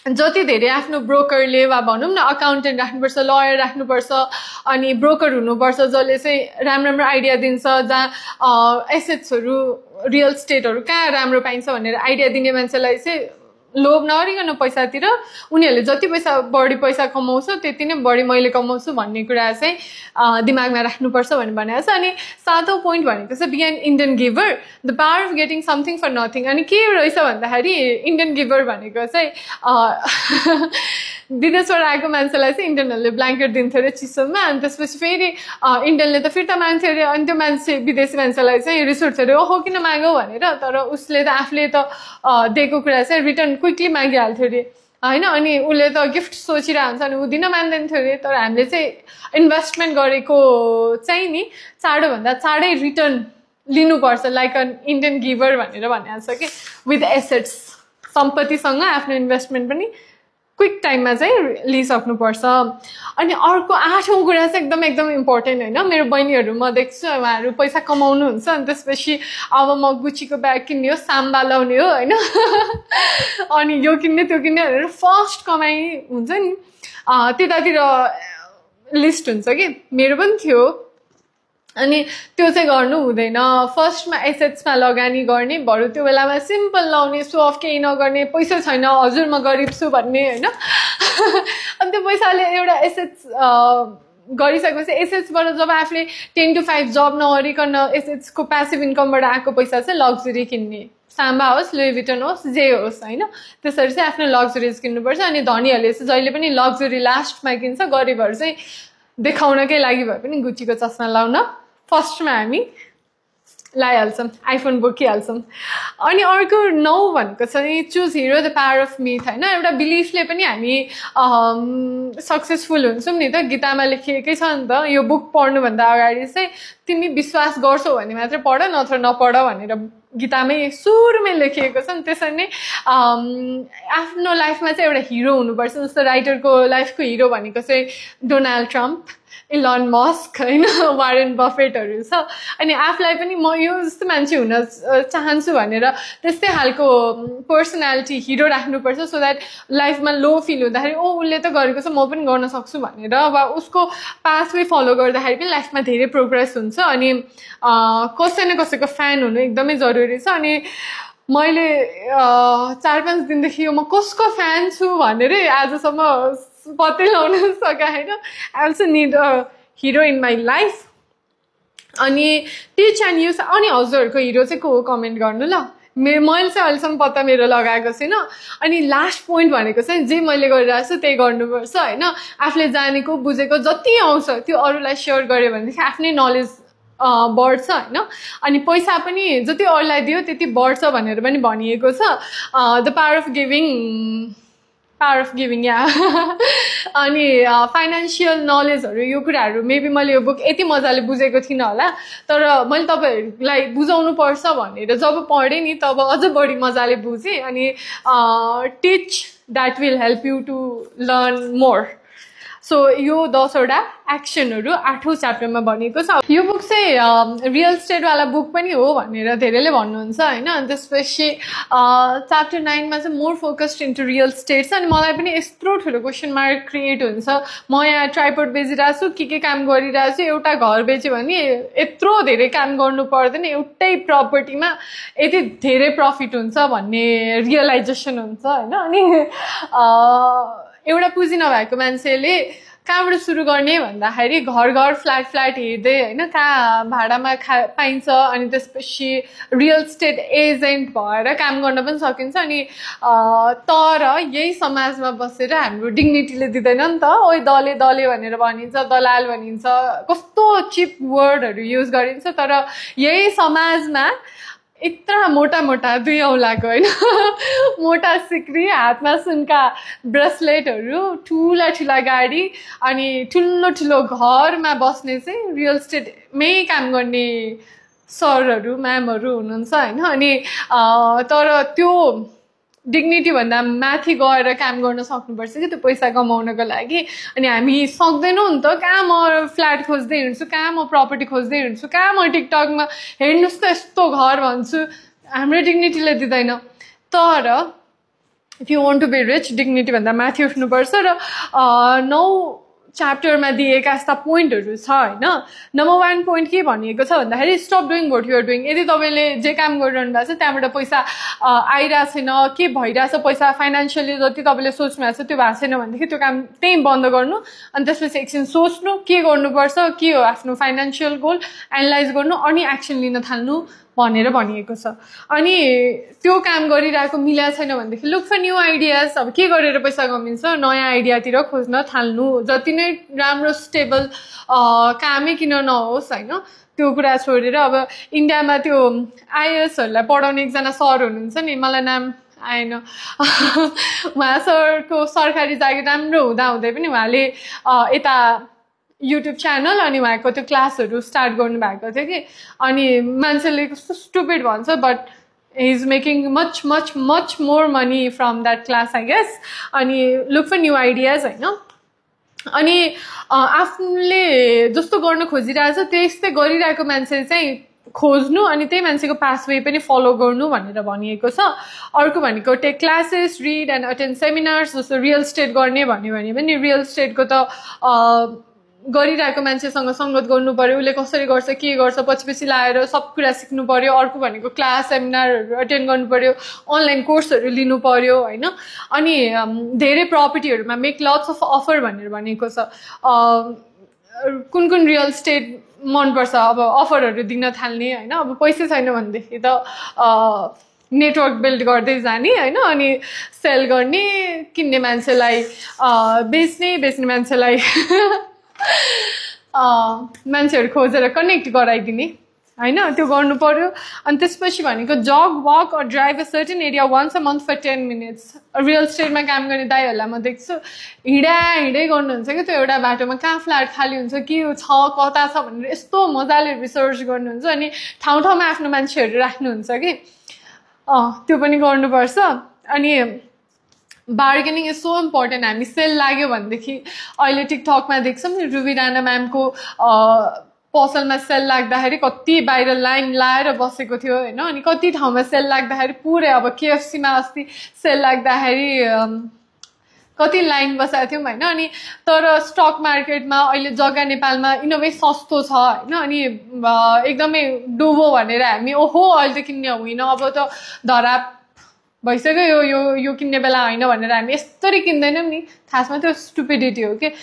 जति धेरै आफ्नो ब्रोकरले वा भनौँ न अकाउन्टेन्ट राख्नुपर्छ लयर राख्नुपर्छ अनि ब्रोकर हुनुपर्छ जसले चाहिँ राम्रो आइडिया दिन्छ जहाँ एसेट्सहरू रियल स्टेटहरू कहाँ राम्रो पाइन्छ भनेर आइडिया दिने मान्छेलाई चाहिँ लोभ नगरिकन पैसातिर उनीहरूले जति बढी पैसा कमाउँछ त्यति नै बढी मैले कमाउँछु भन्ने कुरा चाहिँ दिमागमा राख्नुपर्छ भनेर भनेको छ अनि 7औं पोइन्ट भनेको चाहिँ be an Indian giver the power of getting something for nothing अनि के रहेछ भन्दाखेरि इन्डियन गिभर भनेको चाहिँ विदेशबाट आएको मान्छेलाई चाहिँ इन्डियनहरूले ब्ल्याङ्केट दिन्थ्यो अरे चिसोमा अनि त्यसपछि फेरि इन्डियनले त फिर्ता माग्थ्यो अरे अनि त्यो मान्छे विदेशी मान्छेलाई चाहिँ रिस उठ्थ्यो अरे ओहो किन माग्यो भनेर तर उसले त आफूले त दिएको कुरा चाहिँ रिटर्न क्विकली मागिहाल्थ्यो अरे होइन अनि उसले त गिफ्ट सोचिरहेको हुन्छ अनि ऊ दिन मान्दैन थियो अरे तर हामीले चाहिँ इन्भेस्टमेन्ट गरेको चाहिँ नि चाँडोभन्दा चाँडै रिटर्न लिनुपर्छ लाइक अन इन्डियन गिभर भनेर भनेको छ कि विथ एसेट्स सम्पत्तिसँग आफ्नो इन्भेस्टमेन्ट पनि क्विक टाइममा चाहिँ लिइसक्नुपर्छ अनि अर्को 8औं कुरा चाहिँ एकदम इम्पोर्टेन्ट होइन मेरो बहिनीहरू म देख्छु उहाँहरू पैसा कमाउनुहुन्छ अनि त्यसपछि अब म गुचीको ब्याग किन्ने हो साम्बा लाउने हो होइन अनि यो किन्ने त्यो किन्ने भनेर फर्स्ट कमाइ हुन्छ नि त्यतातिर लिस्ट हुन्छ कि मेरो पनि थियो अनि त्यो चाहिँ गर्नु हुँदैन फर्स्टमा एसेट्समा लगानी गर्ने बरु त्यो बेलामा सिम्पल लाउने सो अफ केही नगर्ने पैसा छैन हजुर म गरिब छु भन्ने होइन अनि त्यो पैसाले एउटा एसेट्स गरिसकेपछि एसेट्सबाट जब आफूले 10 to 5 जब नगरिकन एसेट्सको प्यासिभ इन्कमबाट आएको पैसा चाहिँ लग्जरी किन्ने साम्बा होस् लुई भिटन होस् जे होस् होइन त्यसरी चाहिँ आफ्नो लग्जरिज किन्नुपर्छ अनि धनीहरूले चाहिँ जहिले पनि लग्जरी लास्टमा किन्छ गरिबहरू चाहिँ देखाउनकै लागि भए पनि गुचीको चस्मा लाउन फर्स्टमा हामी लगाइहाल्छौँ आइफोन बोकिहाल्छौँ अनि अर्को 9 भनेको चाहिँ choose hero the power of myth होइन एउटा बिलिफले पनि हामी सक्सेसफुल हुन्छौँ नि त गीतामा लेखिएकै छ नि त यो बुक पढ्नुभन्दा अगाडि चाहिँ तिमी विश्वास गर्छौ भने मात्रै पढ नत्र नपढ भनेर गीतामै सुरुमै लेखिएको छ नि त्यसरी नै आफ्नो लाइफमा चाहिँ एउटा हिरो हुनुपर्छ जस्तो राइटरको लाइफको हिरो भनेको चाहिँ डोनाल्ड ट्रम्प इलन मस्क होइन वारेन बफेटहरू छ अनि आफूलाई पनि म यो जस्तो मान्छे हुन चाहन्छु भनेर त्यस्तै खालको पर्सनालिटी हिरो राख्नुपर्छ सो द्याट लाइफमा लो फिल हुँदाखेरि ओ उसले त गरेको छ म पनि गर्न सक्छु भनेर वा उसको पाथवे फलो गर्दाखेरि पनि लाइफमा धेरै प्रोग्रेस हुन्छ अनि कसै न कसैको फ्यान हुनु एकदमै जरुरी छ अनि मैले 4-5 दिनदेखि म कसको फ्यान छु भनेर आजसम्म पत्तै लाउन सकेन I also need a hero in my life अनि टिच एन्ड युज अनि हजुरहरूको हिरो चाहिँ को हो कमेन्ट गर्नु ल मैले चाहिँ अहिलेसम्म पत्ता मेरो लगाएको छैन अनि लास्ट पोइन्ट भनेको चाहिँ जे मैले गरिरहेको छु त्यही गर्नुपर्छ होइन आफूले जानेको बुझेको जति आउँछ त्यो अरूलाई सेयर गऱ्यो भनेदेखि आफ्नै नलेज बढ्छ होइन अनि पैसा पनि जति अरूलाई दियो त्यति बढ्छ भनेर पनि भनिएको छ द पावर अफ गिभिङ या अनि फाइनेन्सियल नलेजहरू यो कुराहरू मेबी मैले यो बुक यति मजाले बुझेको थिइनँ होला तर मैले तपाईँहरूलाई बुझाउनु पर्छ भनेर जब पढेँ नि तब अझ बढी मजाले बुझेँ अनि teach that will help you to learn more so यो 10 वटा एक्सनहरू 8औं च्याप्टरमा भनिएको छ। यो बुक चाहिँ रियल स्टेट वाला बुक पनि हो भनेर धेरैले भन्नुहुन्छ हैन। अनि त्यसपछि च्याप्टर 9 मा चाहिँ more focused into real estate छ। अनि मलाई पनि यत्रो ठुलो क्वेसन मार्क क्रिएट हुन्छ, म यहाँ ट्राइपोड बेचिरहेको छु, के काम गरिरहेको छु, एउटा घर बेच्यो भने यत्रो धेरै काम गर्नु पर्दैन, एउटै प्रपर्टीमा यति धेरै प्रफिट हुन्छ भन्ने रियलाइजेसन हुन्छ हैन। अनि एउटा पुँजी नभएको मान्छेले कहाँबाट सुरु गर्ने भन्दाखेरि घर फ्ल्याट हेर्दै हैन, कहाँ भाडामा पाइन्छ, अनि त्यसपछि रियल स्टेट एजेन्ट भएर काम गर्न पनि सकिन्छ। अनि तर यही समाजमा बसेर हाम्रो डिग्निटीले दिँदैन नि त। ओइ दले भनेर भनिन्छ, दलाल भनिन्छ, कस्तो चिप वर्डहरू युज गरिन्छ। तर यही समाजमा इतना मोटा 2 औँलाको हैन मोटा सिक्री, हातमा सुनका ब्रेसलेटहरू, ठुला गाडी, अनि ठुलो घरमा बस्ने चाहिँ रियल स्टेटमै काम गर्ने सरहरू म्यामहरू हुनुहुन्छ हैन। अनि तर त्यो डिग्निटी भन्दा माथि गएर काम गर्न सक्नुपर्छ कि त्यो पैसा कमाउनको लागि। अनि हामी सक्दैनौँ नि त। कहाँ म फ्ल्याट खोज्दै हिँड्छु, कहाँ म प्रपर्टी खोज्दै हिँड्छु, कहाँ म टिकटकमा हेर्नुहोस् त यस्तो घर भन्छु, हाम्रो डिग्निटीले दिँदैन। तर if you want to be rich, dignity भन्दा माथि उठ्नुपर्छ। र 9 च्याप्टरमा दिएका यस्ता पोइन्टहरू छ हैन। नम्बर 1 पोइन्ट के भनिएको छ भन्दाखेरि stop doing what you are doing. यदि तपाईँले जे काम गरिरहनु भएको छ त्यहाँबाट पैसा आइरहेको छैन, के भइरहेछ, पैसा फाइनेन्सियली जति तपाईँले सोच्नु भएको छ त्यो भएको छैन भनेदेखि त्यो काम त्यहीँ बन्द गर्नु। अनि त्यसपछि एकछिन सोच्नु के गर्नुपर्छ, के हो आफ्नो फाइनेन्सियल गोल, एनालाइज गर्नु, अनि एक्सन लिन थाल्नु भनेर भनिएको छ। अनि त्यो काम गरिरहेको मिला छैन भनेदेखि लुक फर न्यू आइडियाज। अब के गरेर पैसा कमिन्छ, नयाँ आइडियातिर खोज्न थाल्नु। जति नै राम्रो स्टेबल कामै किन नहोस् हैन, त्यो कुरा छोडेर। अब इन्डियामा त्यो आइएएसहरूलाई पढाउने एकजना सर हुनुहुन्छ नि, मलाई नाम आएन उहाँ सरको सरकारी जागिर राम्रो हुँदै पनि उहाँले यता युट्युब च्यानल अनि उहाँको त्यो क्लासहरू स्टार्ट गर्नुभएको थियो कि। अनि मान्छेले कस्तो स्टुपिड भन्छ, but he is making much more money from that class I guess. अनि look for new ideas हैन। अनि आफूले जस्तो गर्न खोजिरहेछ त्यस्तै गरिरहेको मान्छे चाहिँ खोज्नु, अनि त्यही मान्छेको पाथवे पनि फलो गर्नु भनेर भनिएको छ। अर्को भनेको take classes, read and attend seminars. जस्तो रियल स्टेट गर्ने भन्यो भने पनि रियल स्टेटको त गरिरहेको मान्छेसँग सङ्गत गर्नु पर्यो, उसले कसरी गर्छ, के गर्छ, पछि लाएर सब कुरा सिक्नु पर्यो। अर्को भनेको क्लास सेमिनारहरू अटेन्ड गर्नु पर्यो, अनलाइन कोर्सहरू लिनु पर्यो हैन। अनि धेरै प्रपर्टीहरूमा मेक लट्स अफ अफर भनेर भनेको छ। कुन रियल स्टेट मनपर्छ अब अफरहरू दिन थाल्ने हैन। अब पैसा छैन भनेदेखि त नेटवर्क बिल्ड गर्दै जाने हैन, अनि सेल गर्ने, किन्ने मान्छेलाई बेच्ने मान्छेलाई मान्छेहरू खोजेर कनेक्ट गराइदिने हैन, त्यो गर्नु पर्यो। अनि त्यसपछि भनेको jog walk or drive a certain area once a month for 10 minutes. Real स्टेटमा काम गर्ने दाइहरूलाई म देख्छु हिँडै गर्नुहुन्छ कि त्यो एउटा बाटोमा कहाँ फ्ल्याट खाली हुन्छ, के छ, कता छ भनेर यस्तो मजाले रिसर्च गर्नुहुन्छ। अनि ठाउँमा आफ्नो मान्छेहरू राख्नुहुन्छ कि त्यो पनि गर्नुपर्छ। अनि बार्गेनिङ इज सो इम्पोर्टेन्ट। हामी सेल लाग्यो भनेदेखि अहिले टिकटकमा देख्छौँ नि, रुबी राणा म्यामको पसलमा सेल लाग्दाखेरि कति बाहिर लाइन लाएर बसेको थियो हैन। अनि कति ठाउँमा सेल लाग्दाखेरि पुरै, अब केएफसीमा अस्ति सेल लाग्दाखेरि कति लाइन बसेको थियौँ हैन। अनि तर स्टक मार्केटमा अहिले जग्गा नेपालमा इनोभै सस्तो छ हैन। अनि एकदमै डुबो भनेर हामी ओहो अहिले त किन्ने होइन, अब त धराप भइसक्यो, यो किन्ने बेला होइन भनेर हामी यस्तरी किन्दैनौँ नि। खासमा त्यो स्टुपिडिटी हो कि।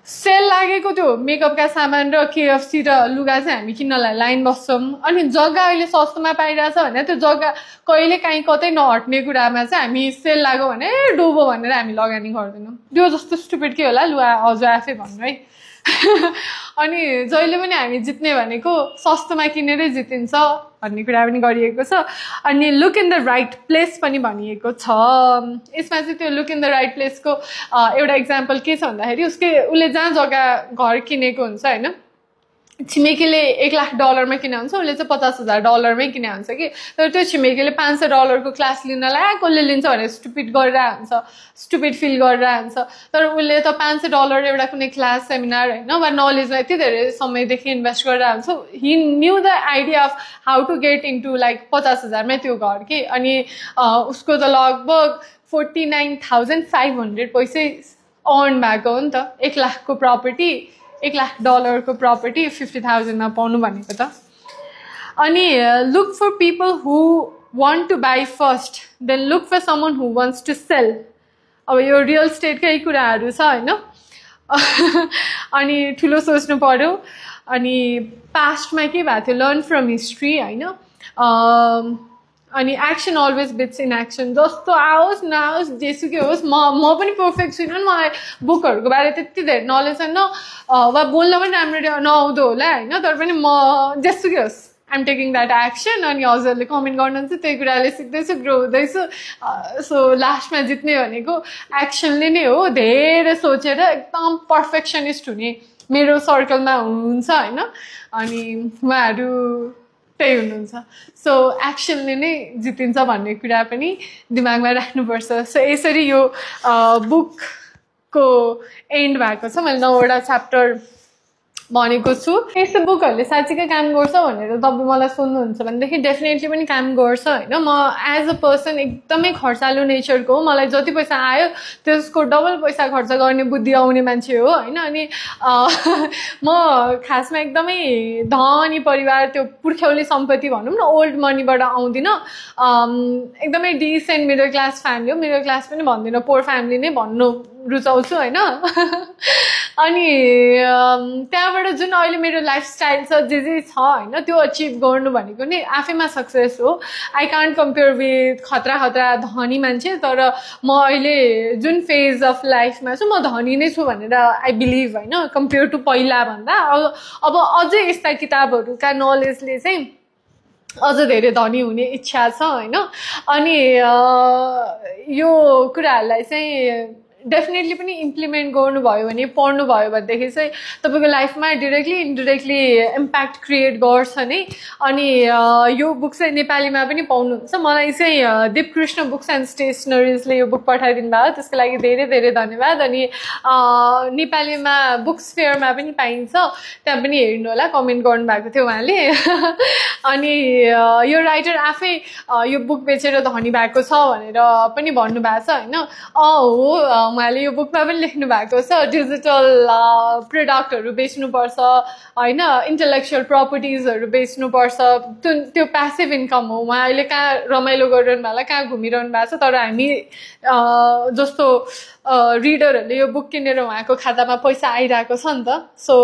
सेल लागेको त्यो मेकअपका सामान र केएफसी र लुगा चाहिँ हामी किन्नलाई लाइन बस्छौँ। अनि जग्गा अहिले सस्तोमा पाइरहेछ भने त्यो जग्गा कहिले काहीँ कतै नहट्ने कुरामा चाहिँ हामी सेल लाग्यो भने डुबो भनेर हामी लगानी गर्दैनौँ। त्यो जस्तो स्टुपिड के होला, लु हजुर आफै भन्नु है। अनि जहिले पनि हामी जित्ने भनेको सस्तोमा किनेरै जितिन्छ भन्ने कुरा पनि गरिएको छ। अनि look in the right place पनि भनिएको छ। यसमा चाहिँ त्यो लुक इन द राइट प्लेसको एउटा इक्जाम्पल के छ भन्दाखेरि उसले जहाँ जग्गा घर किनेको हुन्छ हैन, छिमेकीले $1,00,000 मा किने हुन्छ उसले चाहिँ $50,000 मै किने हुन्छ कि तर त्यो छिमेकीले $500 को क्लास लिनलाई कसले लिन्छ भनेर स्टुपिड गरिरहेको हुन्छ स्टुपिड फिल गरिरहेको हुन्छ तर उसले त $500 एउटा कुनै क्लास सेमिनार हैन वा नलेजमा यति धेरै समयदेखि इन्भेस्ट गरिरहेको हुन्छ he knew the idea of how to get into like 50,000 मै त्यो घर कि अनि उसको त लगभग 49,500 पैसै अर्न भएको हो नि त 1 लाख को प्रपर्टी $1,00,000 को प्रपर्टी 50,000 मा पाउनु भनेको त अनि look for people who want to buy first then look for someone who wants to sell अब यो रियल स्टेटकै कुराहरू छ हैन अनि ठुलो सोच्नु पर्यो अनि पास्टमा के भएको थियो लर्न फ्रम हिस्ट्री हैन अनि action always bits in action जस्तो आओस् नआओस् जेसुकै होस् म पनि पर्फेक्ट छुइनँ मलाई बुकहरूको बारे त्यति धेरै नलेज छैन वा बोल्न पनि राम्ररी नआउँदो होला हैन तर पनि म जेसुकै होस् आइएम टेकिङ द्याट एक्सन अनि हजुरहरूले कमेन्ट गर्नुहुन्छ त्यही कुराले सिक्दैछु ग्रो हुँदैछु सो लास्टमा जित्ने भनेको एक्सनले नै हो धेरै सोचेर एकदम पर्फेक्सनिस्ट हुने मेरो सर्कलमा हुनुहुन्छ हैन अनि उहाँहरू त्यही हुनुहुन्छ सो एक्सनले नै जितिन्छ भन्ने कुरा पनि दिमागमा राख्नुपर्छ सो यसरी यो बुकको एन्ड भएको छ मैले 9वटा च्याप्टर भनेको छु यस्तो बुकहरूले साँच्चीकै काम गर्छ भनेर तपाईँ मलाई सोध्नुहुन्छ भनेदेखि डेफिनेटली पनि काम गर्छ हैन म एज अ पर्सन एकदमै खर्चालु नेचरको हो मलाई जति पैसा आयो त्यसको डबल पैसा खर्च गर्ने बुद्धि आउने मान्छे हो हैन अनि म खासमा एकदमै धनी परिवार त्यो पुर्ख्यौली सम्पत्ति भनौँ न ओल्ड मनीबाट आउँदिन एकदमै डिसेन्ट मिडल क्लास फ्यामिली हो मिडल क्लास पनि भन्दिनँ पोर फ्यामिली नै भन्नु रुचाउँछु हैन अनि त्यहाँबाट जुन अहिले मेरो लाइफस्टाइल छ जे छ हैन त्यो अचिभ गर्नु भनेको नि आफैमा सक्सेस हो आई कान्ट कम्पेयर विथ खतरा धनी मान्छे तर म अहिले जुन फेज अफ लाइफमा छु म धनी नै छु भनेर आई बिलिभ हैन कम्पेयर टु पहिला भन्दा अब अझै यस्ता किताबहरूका नलेजले चाहिँ अझ धेरै धनी हुने इच्छा छ हैन अनि यो कुराहरूलाई चाहिँ डेफिनेटली पनि इम्प्लिमेन्ट गर्नुभयो भने पढ्नुभयो भनेदेखि चाहिँ तपाईँको लाइफमा डिरेक्टली इन्डिरेक्टली इम्प्याक्ट क्रिएट गर्छ नि अनि यो बुक चाहिँ नेपालीमा पनि पाउनुहुन्छ मलाई चाहिँ दीपकृष्ण बुक्स एन्ड स्टेसनरिजले यो बुक पठाइदिनु भयो त्यसको लागि धेरै धेरै धन्यवाद अनि नेपालीमा बुक्स फेयरमा पनि पाइन्छ त्यहाँ पनि हेर्नु होला कमेन्ट गर्नुभएको थियो उहाँले अनि यो राइटर आफै यो बुक बेचेर धनी भएको छ भनेर पनि भन्नुभएको छ हैन हो उहाँले यो बुकमा पनि लेख्नु भएको छ डिजिटल प्रोडक्टहरू बेच्नुपर्छ हैन इन्टेलेक्चुअल प्रपर्टिजहरू बेच्नुपर्छ त्यो प्यासिभ इन्कम हो उहाँ अहिले कहाँ रमाइलो गरिरहनु भएको कहाँ घुमिरहनु भएको छ तर हामी जस्तो रिडरहरूले यो बुक किनेर उहाँको खातामा पैसा आइरहेको छ नि त सो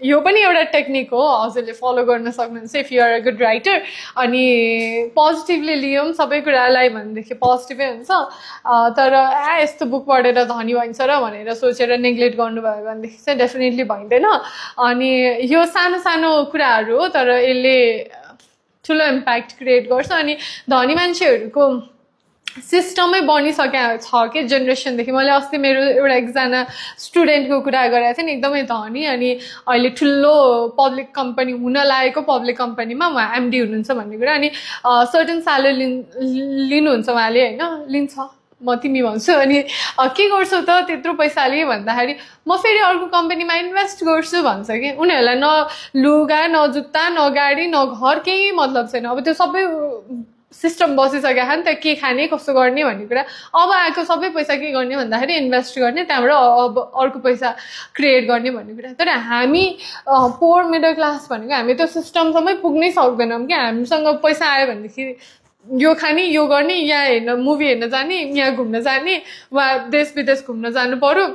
यो पनि एउटा टेक्निक हो हजुरले फलो गर्न सक्नुहुन्छ if you are a good writer अनि पोजिटिभली लियौँ सबै कुरालाई भनेदेखि पोजिटिभै हुन्छ तर यस्तो बुक पढेर धनी भइन्छ र भनेर सोचेर नेग्लेक्ट गर्नुभयो भनेदेखि चाहिँ डेफिनेटली भइँदैन अनि यो सानो सानो कुराहरू हो तर यसले ठुलो इम्प्याक्ट क्रिएट गर्छ अनि धनी मान्छेहरूको सिस्टमै बनिसकेको छ कि जेनेरेसनदेखि मैले अस्ति मेरो एउटा एकजना स्टुडेन्टको कुरा गरेको थिएँ नि एकदमै धनी अनि अहिले ठुलो पब्लिक कम्पनी हुन लागेको पब्लिक कम्पनीमा उहाँ एमडी हुनुहुन्छ भन्ने कुरा अनि सर्टन स्यालेरी लिनुहुन्छ उहाँले हैन लिन्छ म तिमी भन्छु अनि के गर्छौ त त्यत्रो पैसाले भन्दाखेरि म फेरि अर्को कम्पनीमा इन्भेस्ट गर्छु भन्छ कि उनीहरूलाई न लुगा न जुत्ता न गाडी न घर केही मतलब छैन अब त्यो सबै सिस्टम बसिसकेको छ नि त के खाने कसो गर्ने भन्ने कुरा अब आएको सबै पैसा के गर्ने भन्दाखेरि इन्भेस्ट गर्ने त्यहाँबाट अब अर्को पैसा क्रिएट गर्ने भन्ने कुरा तर हामी पोर मिडल क्लास भनेको हामी त्यो सिस्टमसम्मै पुग्नै सक्दैनौँ कि हामीसँग पैसा आयो भनेदेखि यो खाने यो गर्ने यहाँ हेर्न मुभी हेर्न जाने यहाँ घुम्न जाने वा देश विदेश घुम्न जानु पर्यो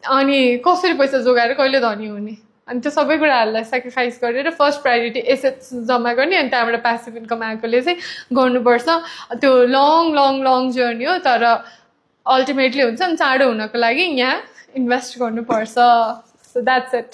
अनि कसरी पैसा जोगाएर कहिले धनी हुने अनि त्यो सबै कुराहरूलाई सेक्रिफाइस गरेर फर्स्ट प्रायोरिटी एसेट्स जम्मा गर्ने अनि त्यहाँबाट प्यासिभ इन्कम आएकोले चाहिँ गर्नुपर्छ त्यो लङ जर्नी हो तर अल्टिमेटली हुन्छ नि चाँडो हुनको लागि यहाँ इन्भेस्ट गर्नुपर्छ सो द्याट्स इट